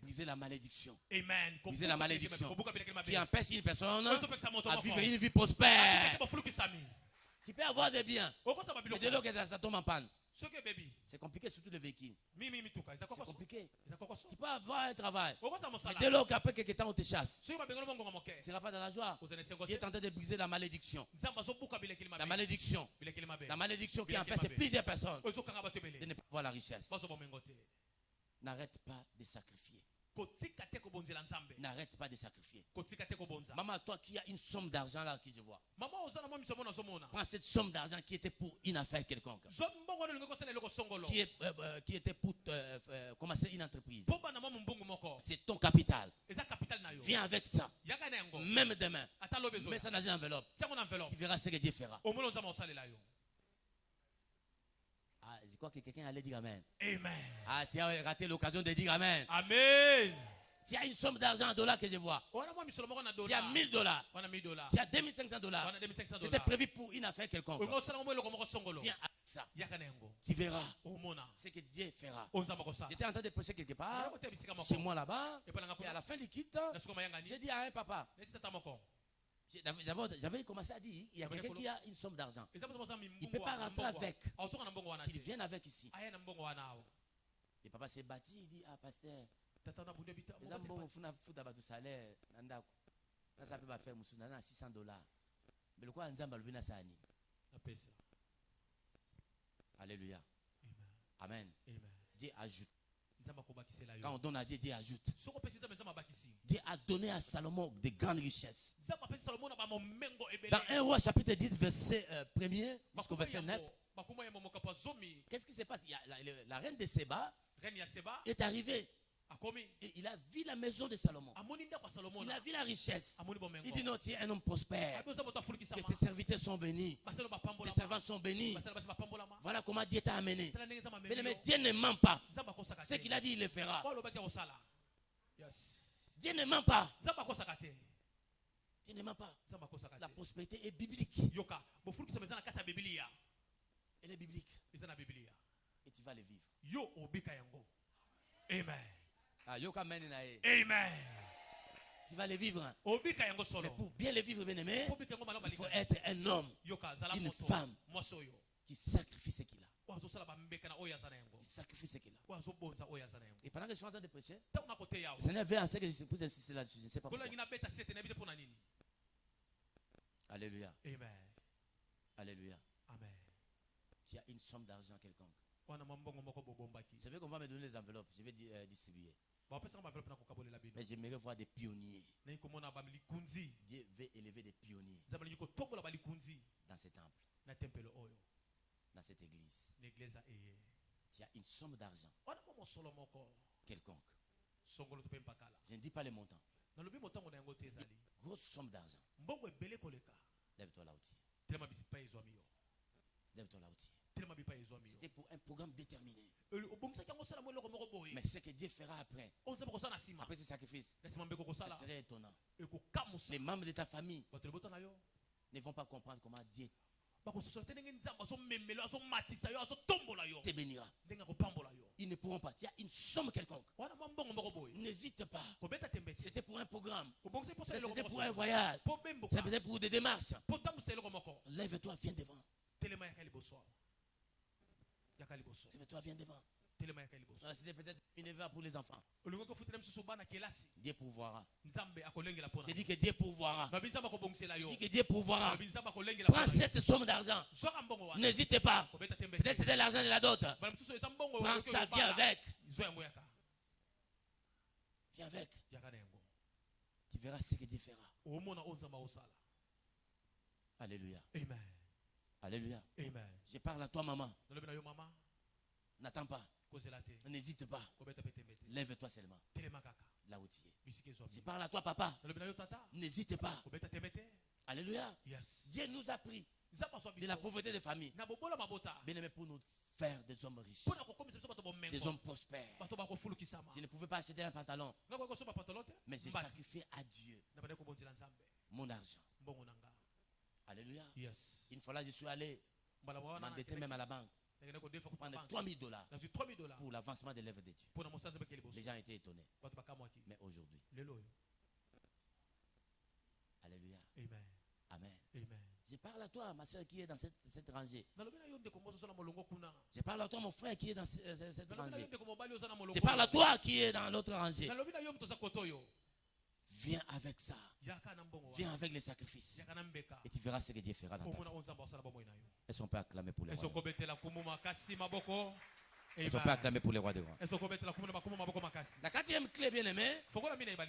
briser la malédiction. Amen. Briser la malédiction qui empêche une personne à vivre une vie prospère. Tu peux avoir des biens, mais dès lors que ça tombe en panne, c'est compliqué, surtout le véhicule. C'est compliqué. Tu peux avoir un travail, mais dès lors qu'après quelques temps on te chasse, tu ne seras pas dans la joie. Dieu est en train de briser la malédiction. La malédiction. La malédiction qui empêche plusieurs personnes de ne pas voir la richesse. N'arrête pas de sacrifier. N'arrête pas de sacrifier. Maman, toi qui as une somme d'argent là que je vois, prends cette somme d'argent qui était pour une affaire quelconque, qui était pour commencer une entreprise. C'est ton capital. Viens avec ça. Même demain, mets ça dans une enveloppe. Tu verras ce que Dieu fera. Ah, je crois que quelqu'un allait dire Amen. Amen. Ah, tu as raté l'occasion de dire Amen. Amen. Tu as une somme d'argent en dollars que je vois. Tu as $1000. Tu as $2500. C'était prévu pour une affaire quelconque. Viens avec ça. Tu verras ce que Dieu fera. J'étais en train de prêcher quelque part, chez moi là-bas. Et à la fin du kit, j'ai dit à un papa. J'avais commencé à dire, il y a quelqu'un qui a une somme d'argent. Il ne peut pas rentrer avec. Qu'il vienne avec ici. Et papa s'est battu, il dit, ah pasteur, les ambons font d'abord du salaire. Ça peut pas faire $600. Mais le quoi, on zamba le sani. Alléluia. Amen. Dieu ajoute. Quand on donne à Dieu, Dieu ajoute. Dieu a donné à Salomon de grandes richesses. Dans 1 Roi chapitre 10 verset 1er jusqu'au verset 9. Qu'est-ce qui se passe? La reine de Séba est arrivée. Et il a vu la maison de Salomon. Il a vu la richesse. Il dit non, tu es un homme prospère. Que tes serviteurs sont bénis. Tes servants sont bénis. Voilà comment Dieu t'a amené. Mais Dieu ne ment pas. Ce qu'il a dit, il le fera. Dieu ne ment pas. Dieu ne ment pas. La prospérité est biblique. Elle est biblique. Et tu vas le vivre. Amen. Amen. Tu vas le vivre. Mais pour bien le vivre, bien aimé, il faut être un homme, une femme qui sacrifie ce qu'il a. Qui sacrifie ce qu'il a. Et pendant que je suis en train de prêcher, le Seigneur veut en ce que je puisse insister là-dessus. Je ne sais pas pourquoi. Alléluia. Amen. Alléluia. Amen. Tu as une somme d'argent quelconque. C'est vrai qu'on va me donner les enveloppes. Je vais distribuer. Mais j'aimerais voir des pionniers. Dieu veut élever des pionniers dans ce temple, dans cette église. Tu as une somme d'argent quelconque. Je ne dis pas les montants. Grosse somme d'argent. Lève-toi là où tu es. Lève-toi là où tu es. C'était pour un programme déterminé. Mais ce que Dieu fera après ce sacrifice, ça serait étonnant. Les membres de ta famille ne vont pas comprendre comment Dieu te bénira. Ils ne pourront pas. Il y a une somme quelconque. N'hésite pas. C'était pour un programme. C'était pour un voyage. C'était pour des démarches. Lève-toi, viens devant. Lève-toi, viens devant. C'était peut-être une événement pour les enfants. Dieu pourvoira. J'ai dit que Dieu pourvoira. J'ai dit que Dieu pourvoira. Prends cette somme d'argent. N'hésitez pas. Peut-être c'était l'argent de la dot. Prends ça, viens avec. Viens avec. Tu verras ce que Dieu fera. Alléluia. Amen. Alléluia. Amen. Je parle à toi, maman. N'attends pas. N'hésite pas. Lève-toi seulement. Là où tu es. Je parle à toi, papa. N'hésite pas. Alléluia. Yes. Dieu nous a pris de la pauvreté des familles. Bien aimé, pour nous faire des hommes riches. Des hommes prospères. Je ne pouvais pas acheter un pantalon. Mais j'ai sacrifié à Dieu mon argent. Alléluia. Yes. Une fois là, je suis allé m'endetter même à la banque. Pour prendre $3,000 pour l'avancement des lèvres de Dieu. Les gens étaient étonnés. Mais aujourd'hui, alléluia. Amen. Amen. Amen. Je parle à toi, ma soeur qui est dans cette rangée. Je parle à toi, mon frère qui est dans cette rangée. Je parle à toi qui est dans l'autre rangée. Viens avec ça. Viens avec les sacrifices. Et tu verras ce que Dieu fera dans ta vie. Est-ce qu'on peut acclamer pour les rois des rois? Est-ce qu'on peut acclamer pour les rois des rois? La quatrième clé, bien aimé,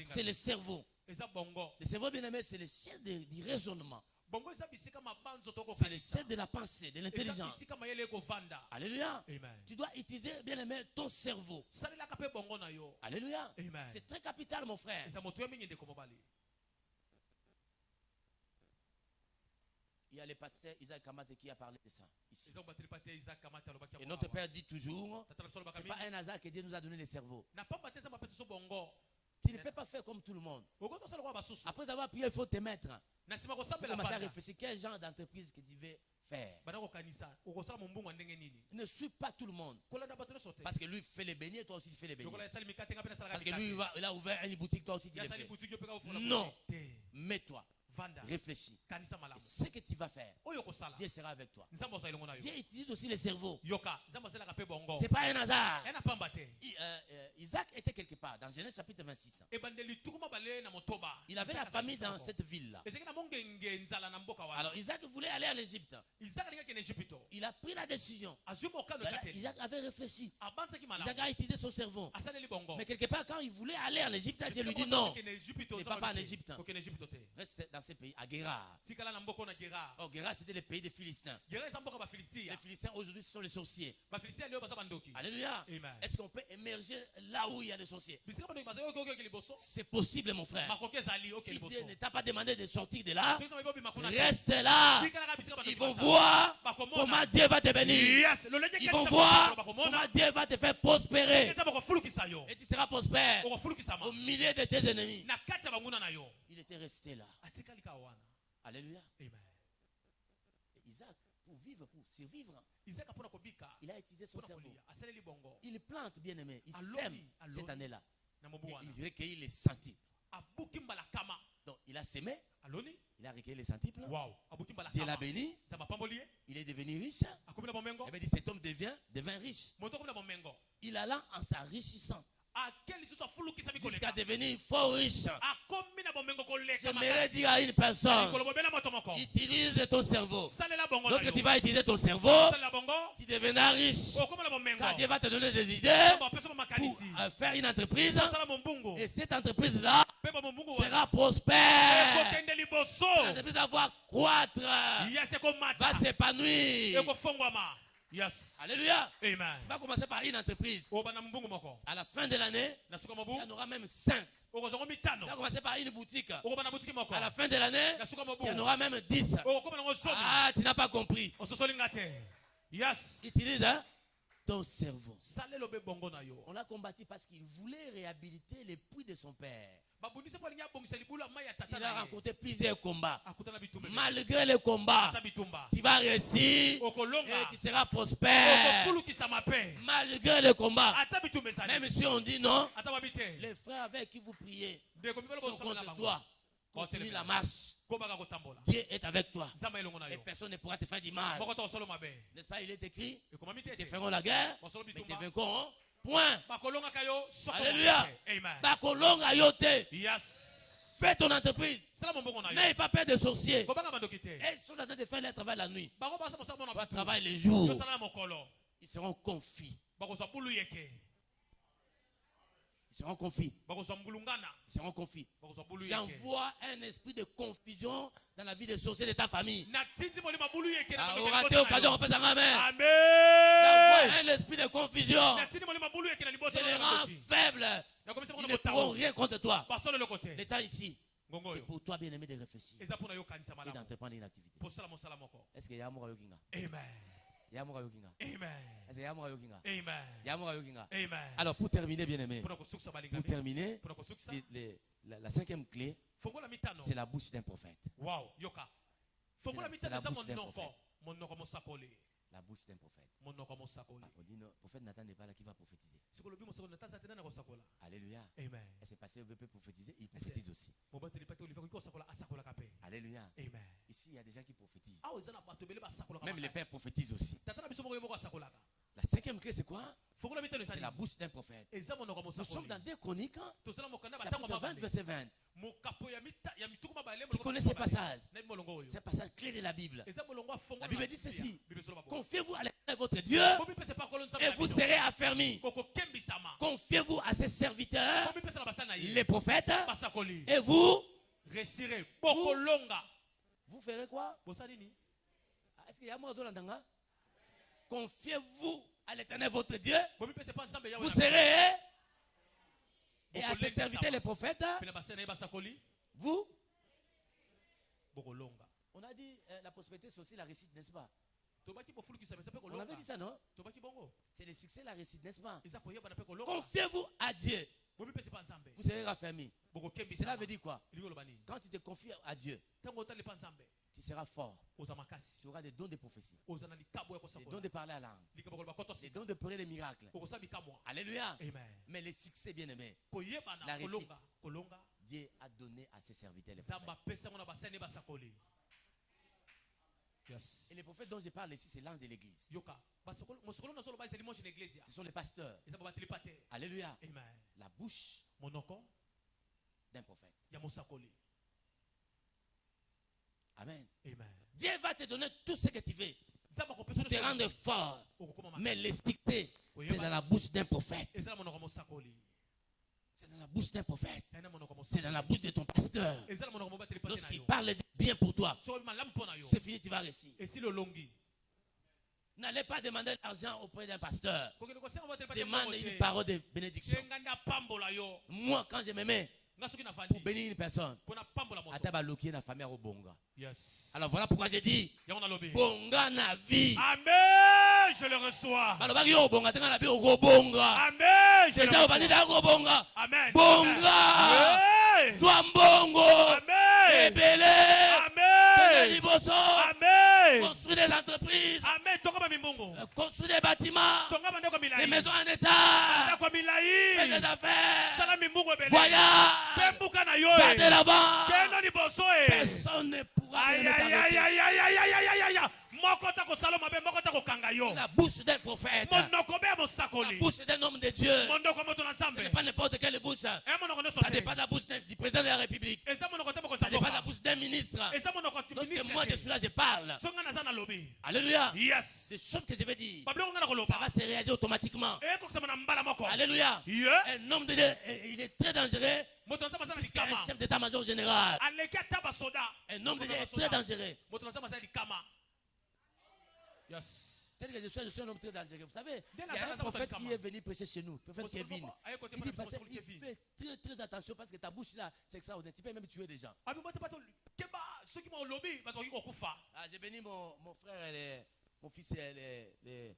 c'est le cerveau. Le cerveau, bien aimé, c'est le chef du raisonnement. C'est le chef de la pensée, de l'intelligence. Alléluia. Amen. Tu dois utiliser, bien aimé, ton cerveau. Alléluia. Amen. C'est très capital, mon frère. Il y a le pasteur Isaac Kamate qui a parlé de ça ici. Et notre père dit toujours, c'est pas un hasard que Dieu nous a donné le cerveau. Tu ne peux pas faire comme tout le monde. Après avoir prié, il faut te mettre. Pour commencer à réfléchir quel genre d'entreprise que tu veux faire. Ne suis pas tout le monde. Parce que lui fait les beignets, toi aussi tu fais les beignets. Parce que lui il a ouvert une boutique, toi aussi tu les fais. Non. Mets-toi. Réfléchis. Et ce que tu vas faire, Dieu sera avec toi. Dieu utilise aussi le cerveau. C'est pas un hasard. Isaac était quelque part dans Genèse chapitre 26. Il avait la famille dans cette ville-là. Alors Isaac voulait aller en Égypte. Il a pris la décision. Isaac avait réfléchi. Isaac a utilisé son cerveau. Mais quelque part, quand il voulait aller en Égypte, Dieu lui dit non. Ne va pas en Égypte. Reste dans ce pays, à Guérard. Oh, Guérard, c'était le pays des Philistins. Les Philistins aujourd'hui, ce sont les sorciers. Alléluia. Est-ce qu'on peut émerger là où il y a des sorciers? C'est possible, mon frère. Si Dieu ne t'a pas demandé de sortir de là, reste là. Ils vont voir comment Dieu va te bénir. Ils vont voir comment Dieu va te faire prospérer. Et tu seras prospère au milieu de tes ennemis. Il était resté là. Alléluia. Amen. Et Isaac, pour vivre, pour survivre, il a utilisé son cerveau. Il plante, bien aimé. Il sème cette année-là. Et il recueille les centiples. Donc il a semé. Il a recueilli les centiples. Dieu l'a béni. Il est devenu riche. Et bien dit, cet homme devint riche. Il alla en s'enrichissant jusqu'à devenir fort riche. J'aimerais dire à une personne, utilise ton cerveau. Lorsque tu vas utiliser ton cerveau, tu deviendras riche. Car Dieu va te donner des idées pour faire une entreprise. Et cette entreprise-là sera prospère. Cette entreprise va croître, va s'épanouir. Yes. Alléluia. Amen. Tu vas commencer par une entreprise. À la fin de l'année, il y en aura même 5. Tu vas commencer par une boutique. À la fin de l'année, il y en aura même 10. Ah, tu n'as pas compris. Yes. Utilise ton cerveau. Salé le bongo na yo. On l'a combattu parce qu'il voulait réhabiliter les puits de son père. Il a rencontré plusieurs combats. Malgré les combats, tu vas réussir et tu seras prospère. Malgré les combats, même si on dit non, les frères avec qui vous priez sont contre toi. Continue la marche. Dieu est avec toi. Et personne ne pourra te faire du mal. N'est-ce pas, il est écrit, ils te feront la guerre, mais ils te vaincront. Point. Alléluia. Bakolonga yote. Yes. Fais ton entreprise. N'aie pas peur de sorciers. Et ils sont en train de faire leur travail la nuit. Toi, travaille les jours. Ils seront confis. Ils seront confis. Ils seront confis. J'envoie un esprit de confusion dans la vie des sorciers de ta famille. On raté l'occasion, on peut s'en amen. J'envoie un esprit de confusion. Je les rends faibles. Ils ne pourront rien contre toi. Le temps ici, c'est pour toi, bien-aimé, de réfléchir et d'entreprendre une activité. Est-ce qu'il y a un Yokinga? Amen. Alors, pour terminer, bien-aimé, la cinquième clé, c'est la bouche d'un prophète. C'est la bouche d'un prophète. La bouche d'un prophète. On dit non, le prophète n'attendait pas là qui va prophétiser. Alléluia. Amen. Et c'est parce qu'il veut prophétiser, il prophétise aussi. Alléluia. Amen. Ici, il y a des gens qui prophétisent. Même les pères prophétisent aussi. La cinquième clé, c'est quoi? C'est la bouche d'un prophète. Nous sommes dans 2 Chroniques, chapitre 20, verset 20. Tu connais ces passages? Ces passages clés de la Bible. La Bible dit ceci: confiez-vous à l'Éternel votre Dieu et vous serez affermis. Confiez-vous à ses serviteurs, les prophètes, et vous ferez quoi? Est-ce qu'il y a un mot dans l'endroit? Confiez-vous à l'Éternel votre Dieu, vous serez, et à ses serviteurs les prophètes, vous. On a dit la prospérité, c'est aussi la réussite, n'est-ce pas? On avait dit ça, non? C'est le succès, la réussite, n'est-ce pas? Confiez-vous à Dieu, vous serez raffermis. Cela veut dire quoi? Quand tu te confies à Dieu, tu seras fort. Tu auras des dons de prophétie, des dons de parler à langue, des dons de prier des miracles. Alléluia. Mais le succès, bien aimé, la réussite, Dieu a donné à ses serviteurs les prophètes. Yes. Et les prophètes dont je parle ici, c'est l'ange de l'église. Ce sont les pasteurs. Alléluia. Amen. La bouche d'un prophète. Amen. Amen. Dieu va te donner tout ce que tu veux pour te rendre fort. Mais le succès, c'est dans la bouche d'un prophète. C'est dans la bouche d'un prophète. C'est dans la bouche de ton pasteur. Lorsqu'il parle bien pour toi, c'est fini, tu vas réussir. N'allez pas demander l'argent auprès d'un pasteur. Demande une parole de bénédiction. Moi, quand je me mets pour bénir une personne, yes. alors voilà pourquoi j'ai dit bonga na vie. Amen. Je le reçois. Amen. Je le reçois. Amen. Bonga. Sois mbongo. Amen. Ebele. Amen. Amen. Construire des entreprises. Amen. Construire des bâtiments. Des maisons en état. Faire des affaires. Voyage. Va de l'avant. Personne ne pourra te mettre. La bouche d'un prophète. La bouche d'un homme de Dieu. Ce n'est pas n'importe quelle bouche. Ça n'est pas la bouche du président de la République. Ça n'est pas la bouche d'un ministre. Lorsque moi je suis là, je parle. Alléluia. Yes. Des choses que je vais dire, ça va se réagir automatiquement. Alléluia. Un homme de Dieu, il est très dangereux. Un chef d'état-major général. Un homme de Dieu est très dangereux. Yes. Tel que je suis un homme très dangereux. Vous savez, il y a un prophète qui est venu prêcher chez nous, prophète Kevin. Il dit, pasteur, il fait très très attention parce que ta bouche là, c'est extraordinaire. Tu peux même tuer des gens. J'ai béni mon frère, Mon fils est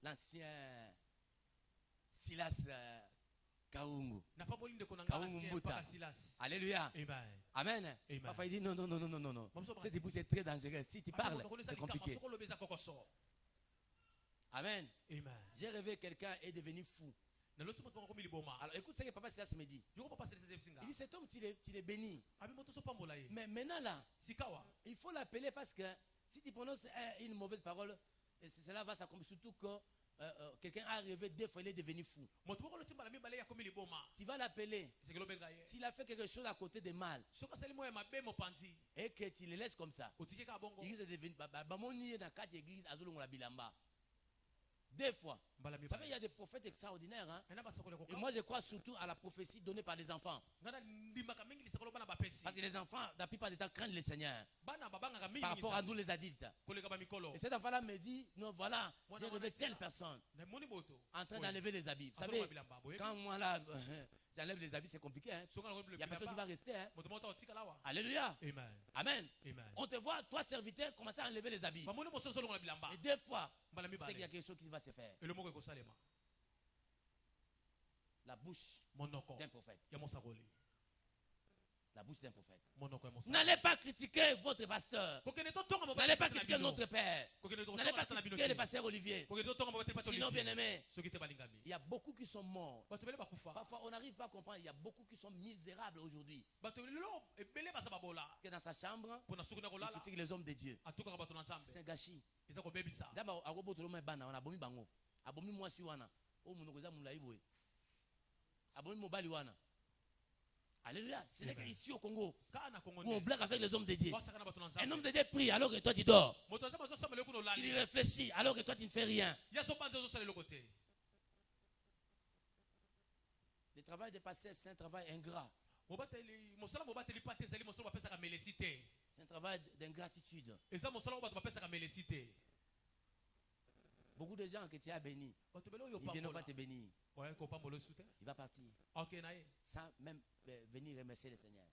l'ancien Silas Kaungu. Kaungu Mbuta. Alléluia. Amen. Parfois il dit non. Cette épouse est très dangereuse. Si tu parles, c'est compliqué. Amen. J'ai rêvé quelqu'un est devenu fou. Alors écoute ce que papa Silas me dit. Il dit cet homme il est béni. Mais maintenant là, il faut l'appeler parce que si tu prononces une mauvaise parole, cela va s'accomplir. Surtout que quelqu'un a rêvé 2 fois, il est devenu fou. Tu vas l'appeler. S'il a fait quelque chose à côté de mal et que tu le laisses comme ça, il est devenu. 2 fois. Vous savez, il y a des prophètes extraordinaires. Hein? Et moi, je crois surtout à la prophétie donnée par les enfants. Parce que les enfants, la plupart du temps, craignent le Seigneur. Par rapport à nous, les adultes. Et cet enfant-là me dit, non, voilà, j'ai rêvé telle personne en train d'enlever les habits. Vous savez, quand moi là, j'enlève les habits, c'est compliqué. Hein? Il n'y a personne qui va rester. Hein? Alléluia. Amen. On te voit, toi, serviteur, commencer à enlever les habits. Et 2 fois, c'est qu'il y a quelque chose qui va se faire. La bouche d'un prophète. La bouche d'un prophète. N'allez pas critiquer votre pasteur. N'allez pas critiquer notre père. N'allez pas critiquer le pasteur Olivier. Sinon, bien aimé, il y a beaucoup qui sont morts. Parfois, on n'arrive pas à comprendre. Il y a beaucoup qui sont misérables aujourd'hui. Que dans sa chambre, il critique les hommes de Dieu. C'est un gâchis. D'abord, on a bomi bango. Abomi mwasi wana. O munokoza mulaiwe. Abomi mobali wana. Alléluia. C'est ici au Congo où on blague avec les hommes de Dieu. Un homme de Dieu prie alors que toi tu dors. Il réfléchit alors que toi tu ne fais rien. Le travail de pasteur, c'est un travail ingrat. C'est un travail d'ingratitude. Beaucoup de gens que tu as bénis, ils ne viennent pas te bénir. Il va partir. Sans même venir remercier le Seigneur.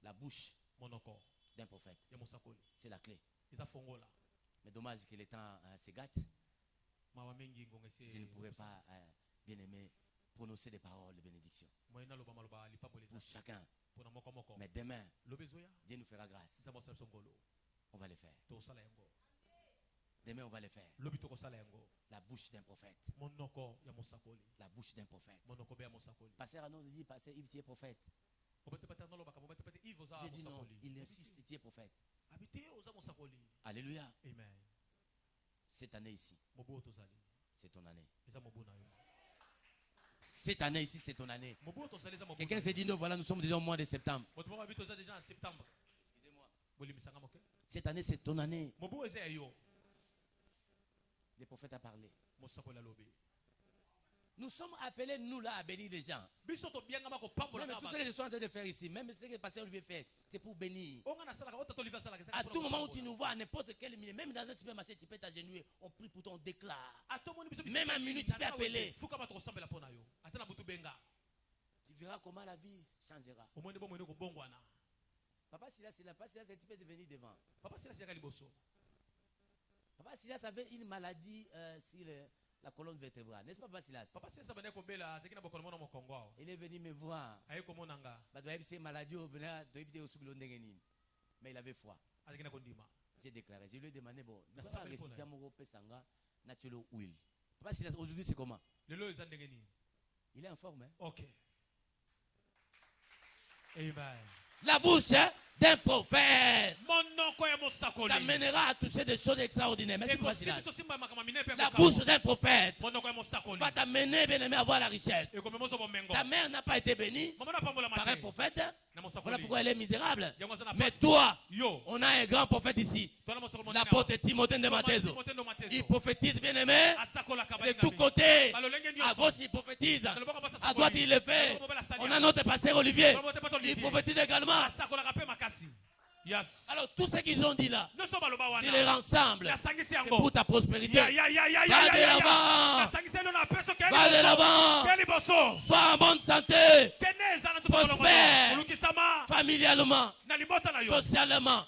La bouche d'un prophète, c'est la clé. Mais dommage que le temps se gâte. Je ne pourrais pas, bien aimer, prononcer des paroles de bénédiction pour chacun. Mais demain, Dieu nous fera grâce. On va le faire. Demain, on va le faire. La bouche d'un prophète. La bouche d'un prophète. Pasteur Arnaud dit, Pasteur Yves, tu es prophète. J'ai dit non, il insiste, tu es prophète. Alléluia. Cette année ici, c'est ton année. Cette année ici, c'est ton année. Quelqu'un s'est dit, non, voilà, nous sommes déjà au mois de septembre. Excusez-moi. Cette année, c'est ton année. Le prophète a parlé. Nous sommes appelés, nous là, à bénir les gens. Même tout ce que je suis en train de faire ici, même ce que le pasteur Olivier fait, c'est pour bénir. À tout moment où tu nous vois, à n'importe quel milieu, même dans un supermarché, tu peux t'agenouiller, on prie pour toi, on déclare. Même à minute, tu peux appeler. Tu verras comment la vie changera. Papa Silas, tu peux devenir devant. Papa Silas avait une maladie sur la colonne vertébrale. N'est-ce pas, Papa Silas? Il est venu me voir. Mais il avait foi. J'ai déclaré. Je lui ai demandé, bon, Papa Silas, aujourd'hui, c'est comment? Il est en forme. Hein? Ok. Amen. La bouche d'un prophète t'amènera à toucher des choses extraordinaires. Merci pour Silas. La bouche d'un prophète va t'amener, bien aimé, à voir la richesse. Ta mère n'a pas été bénie par un prophète. Voilà pourquoi elle est misérable. Mais toi, on a un grand prophète ici. L'apôtre Timothée de Matheso. Il prophétise, bien aimé, de tous côtés. À gauche, il prophétise. À droite, il le fait. On a notre pasteur Olivier. Il prophétise également. Yes. Alors tout ce qu'ils ont dit là, si les ensemble, c'est pour ta prospérité. Va de l'avant. Va de l'avant. Sois en bonne santé. Prospère. Familialement. Socialement.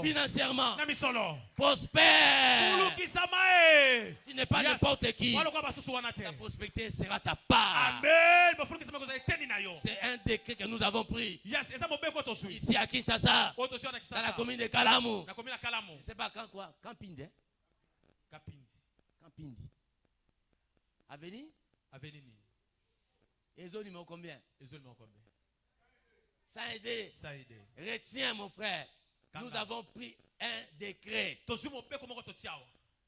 Financièrement. Prospère. Tu n'es pas n'importe qui. La prospérité sera ta part. C'est un décret que nous avons pris ici à Kinshasa, dans la commune de Kalamu. Je ne sais pas quand quoi. Kampindi. Kampindi. Aveni? Et zone numéro combien? Ça a aidé. Retiens mon frère. Nous avons pris un décret.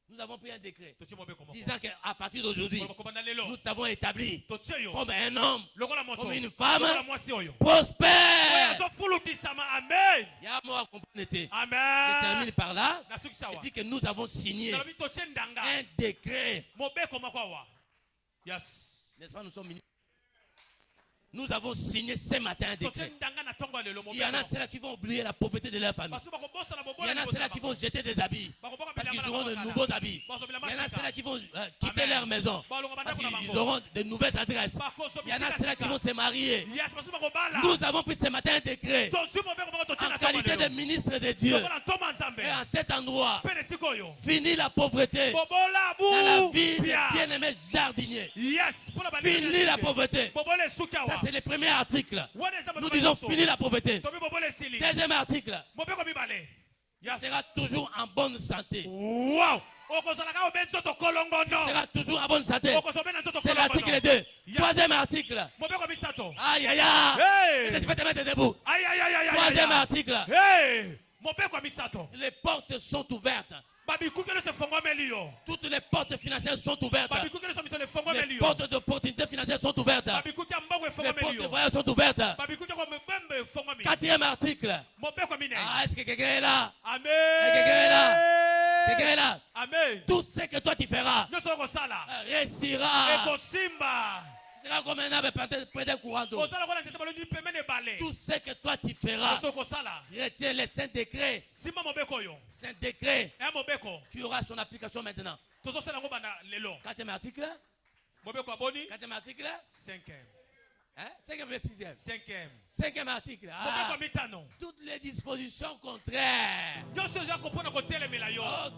Nous avons pris un décret disant qu'à partir d'aujourd'hui, nous t'avons établi comme un homme, comme une femme prospère. Amen. Je termine par là. Je dis que nous avons signé un décret. N'est-ce pas, nous sommes ministres? Nous avons signé ce matin un décret. Il y en a ceux-là qui vont oublier la pauvreté de leur famille. Il y en a ceux-là qui vont jeter des habits parce qu'ils auront de nouveaux habits. Il y en a ceux-là qui vont quitter leur maison parce qu'ils auront de nouvelles adresses. Il y en a ceux-là qui vont se marier. Nous avons pris ce matin un décret en qualité de ministre de Dieu. Et en cet endroit, fini la pauvreté dans la vie des bien-aimés jardiniers. Fini la pauvreté. Ça, c'est le premier article. Nous disons fini la pauvreté. Deuxième article. Tu seras toujours en bonne santé. Wow. Tu seras toujours en bonne santé. C'est l'article 2. Troisième article. Aïe aïe aïe. Tu peux te mettre debout. Troisième article. Les portes sont ouvertes. Toutes les portes financières sont ouvertes. Les portes d'opportunités financières sont ouvertes. Les portes de voyage sont ouvertes. Quatrième article. Ah, est-ce que quelqu'un est là? Amen. Quelqu'un est là? Quelqu'un est là? Amen. Tout ce que toi tu feras réussira. Tu seras comme un arbre planté près d'un courant d'eau. Tout ce que toi tu feras, retiens les saints décrets. C'est un décret qui aura son application maintenant. Quatrième article. Quatrième article. Cinquième et sixième. Cinquième article. Toutes les dispositions contraires. Oh,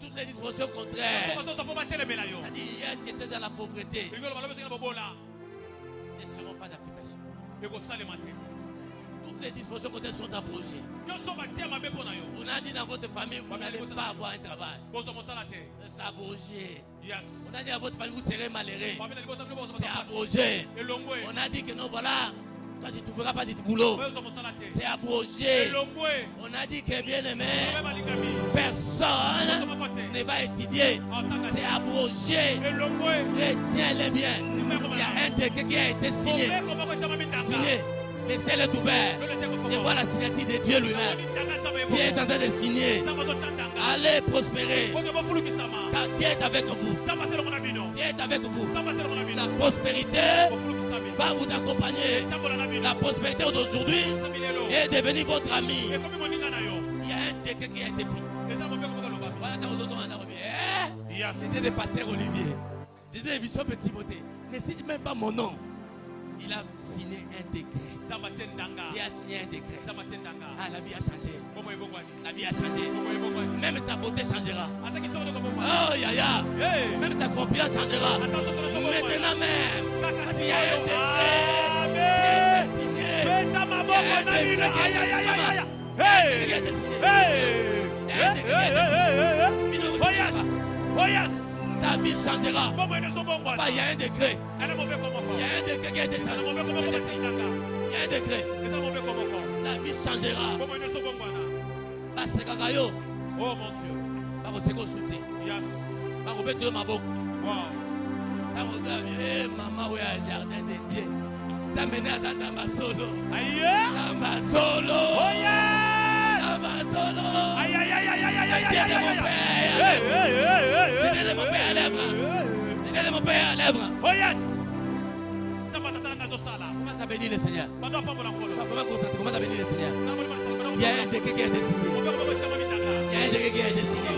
toutes les dispositions contraires. Ça dit hier tu étais dans la pauvreté. Ne seront pas d'application. Toutes les dispositions contraires sont abrogées. On a dit dans votre famille, vous n'allez pas avoir un travail. C'est abrogé. On a dit à votre famille, vous serez malheureux. C'est abrogé. On a dit que non, voilà, toi tu ne feras pas du boulot. C'est abrogé. On a dit que bien aimé, personne ne va étudier. C'est abrogé. Retiens-les bien. Il y a un décret qui a été signé. Le ciel est ouvert. Je vois la signature de Dieu lui-même. Dieu est en train de signer. Allez prospérer. Car Dieu est avec vous. Dieu est avec vous. La prospérité va vous accompagner. La prospérité d'aujourd'hui est devenue votre ami. Il y a un décret qui a été pris. Voilà ta retour en Arabie. C'était le pasteur Olivier. C'était le bishop Timothée. Ne cite même pas mon nom. Il a signé un décret. Il a signé un décret. Ah, la vie a changé. La vie a changé. Même ta beauté changera. Oh, yaya. Même ta confiance changera. Maintenant même. Parce qu'il y a un décret. Il a signé. Il y a un décret qui a été signé. Ta vie changera. Papa, il y a un décret. Il y a un décret qui a été changé. Il y a un décret. La vie changera. Parce que oh mon Dieu. Parce que c'est parce que ma boque. Maman, oui, un jardin dédié. Ça mène à Tamba Solo. Tamba Solo. Tamba Solo. Aïe, aïe, aïe, aïe, aïe, aïe, aïe, aïe, mon père à lèvres. Donnez mon père à lèvres. Oh yes. Comment ça bénit le Seigneur? Comment ça bénit le Seigneur? Il y a un décret qui a été signé. Il y a un décret qui a été signé.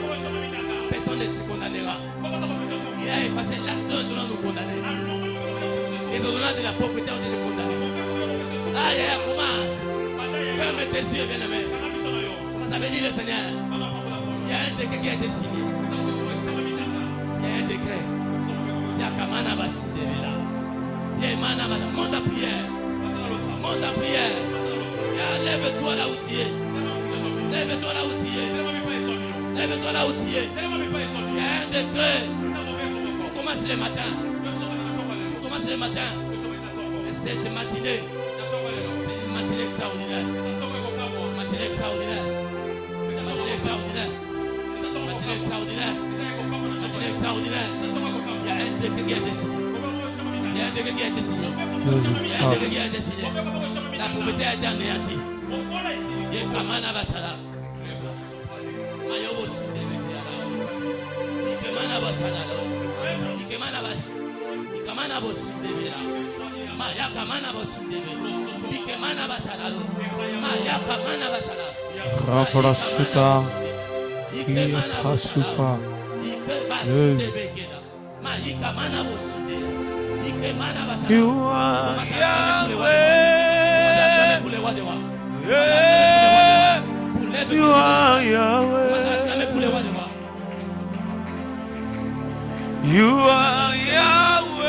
Personne ne te condamnera. Il a effacé l'acte dont nous condamner. la pauvreté on te condamné. Aïe, commence. Ferme tes yeux, bien-aimé. Comment ça veut dire le Seigneur? Il y a un décret qui a été signé. Il y a un décret. Il y a Kamana Basindevela. Il y a Emana Bada. Monte à prière. Monte à prière. Lève-toi là où tu es. Lève-toi là où tu es. Lève-toi là où tu es. Il y a un décret. Pour commencer le matin. Pour commencer le matin. Et cette matinée. C'est une matinée extraordinaire. Matinée extraordinaire. Matinée extraordinaire. Matinée extraordinaire. Matinée extraordinaire. Il y a un décret qui a été signé. Il y a un décret qui a été signé. Il y a un décret qui a été signé. La pauvreté a été anéantie. Il y a Kamana Basala. Mayobo Sinde Mekiala. Ikemana Basala. Ikemana Basala. Ikamana Bosinde Vela. Maya Kamana Bosinde Vela. Ikemana Basala. Maya Kamana Basala. Raprasuta. Ikasupa. You are Yahweh. You are Yahweh. You are Yahweh. You are Yahweh.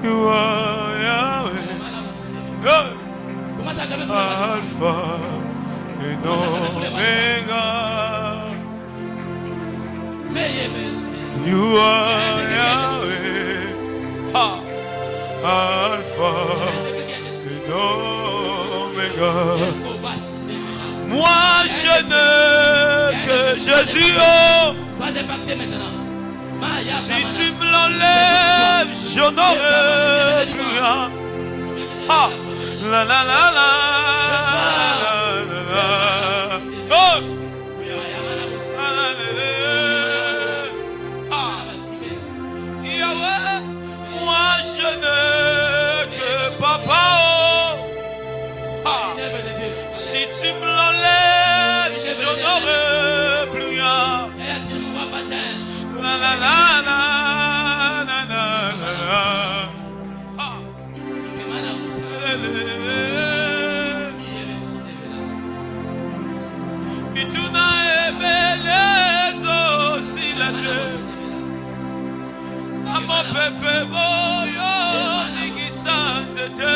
You are Yahweh. Alpha and Omega. You are Yahweh. Alpha and Omega. Moi je n'ai que Jésus. Si tu me l'enlèves, je n'aurai plus rien. La la la la. Oh! Yahweh, moi je n'ai que papa. Si tu me l'enlèves, je n'aurai plus rien. La la la la la la la. Bituna ebelezo silate. Amo pepe boyo nigisante te.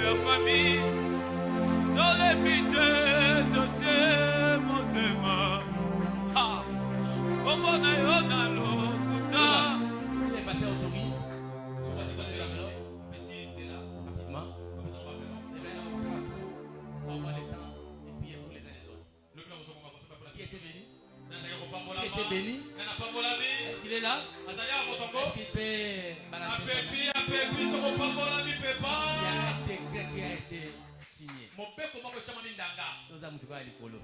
ya famille dans les mités de Dieu motema ah comment na yo na lokuta si les passeurs autorisent on va décoller l'enveloppe rapidement et bien on sera pour avoir le temps et prier pour les uns les autres. Qui était béni? Qui était béni? Est-ce qu'il est là? Est-ce qu'il peut balancer sa main? Il y a un décret qui a été signé. Nous avons trouvé à l'école.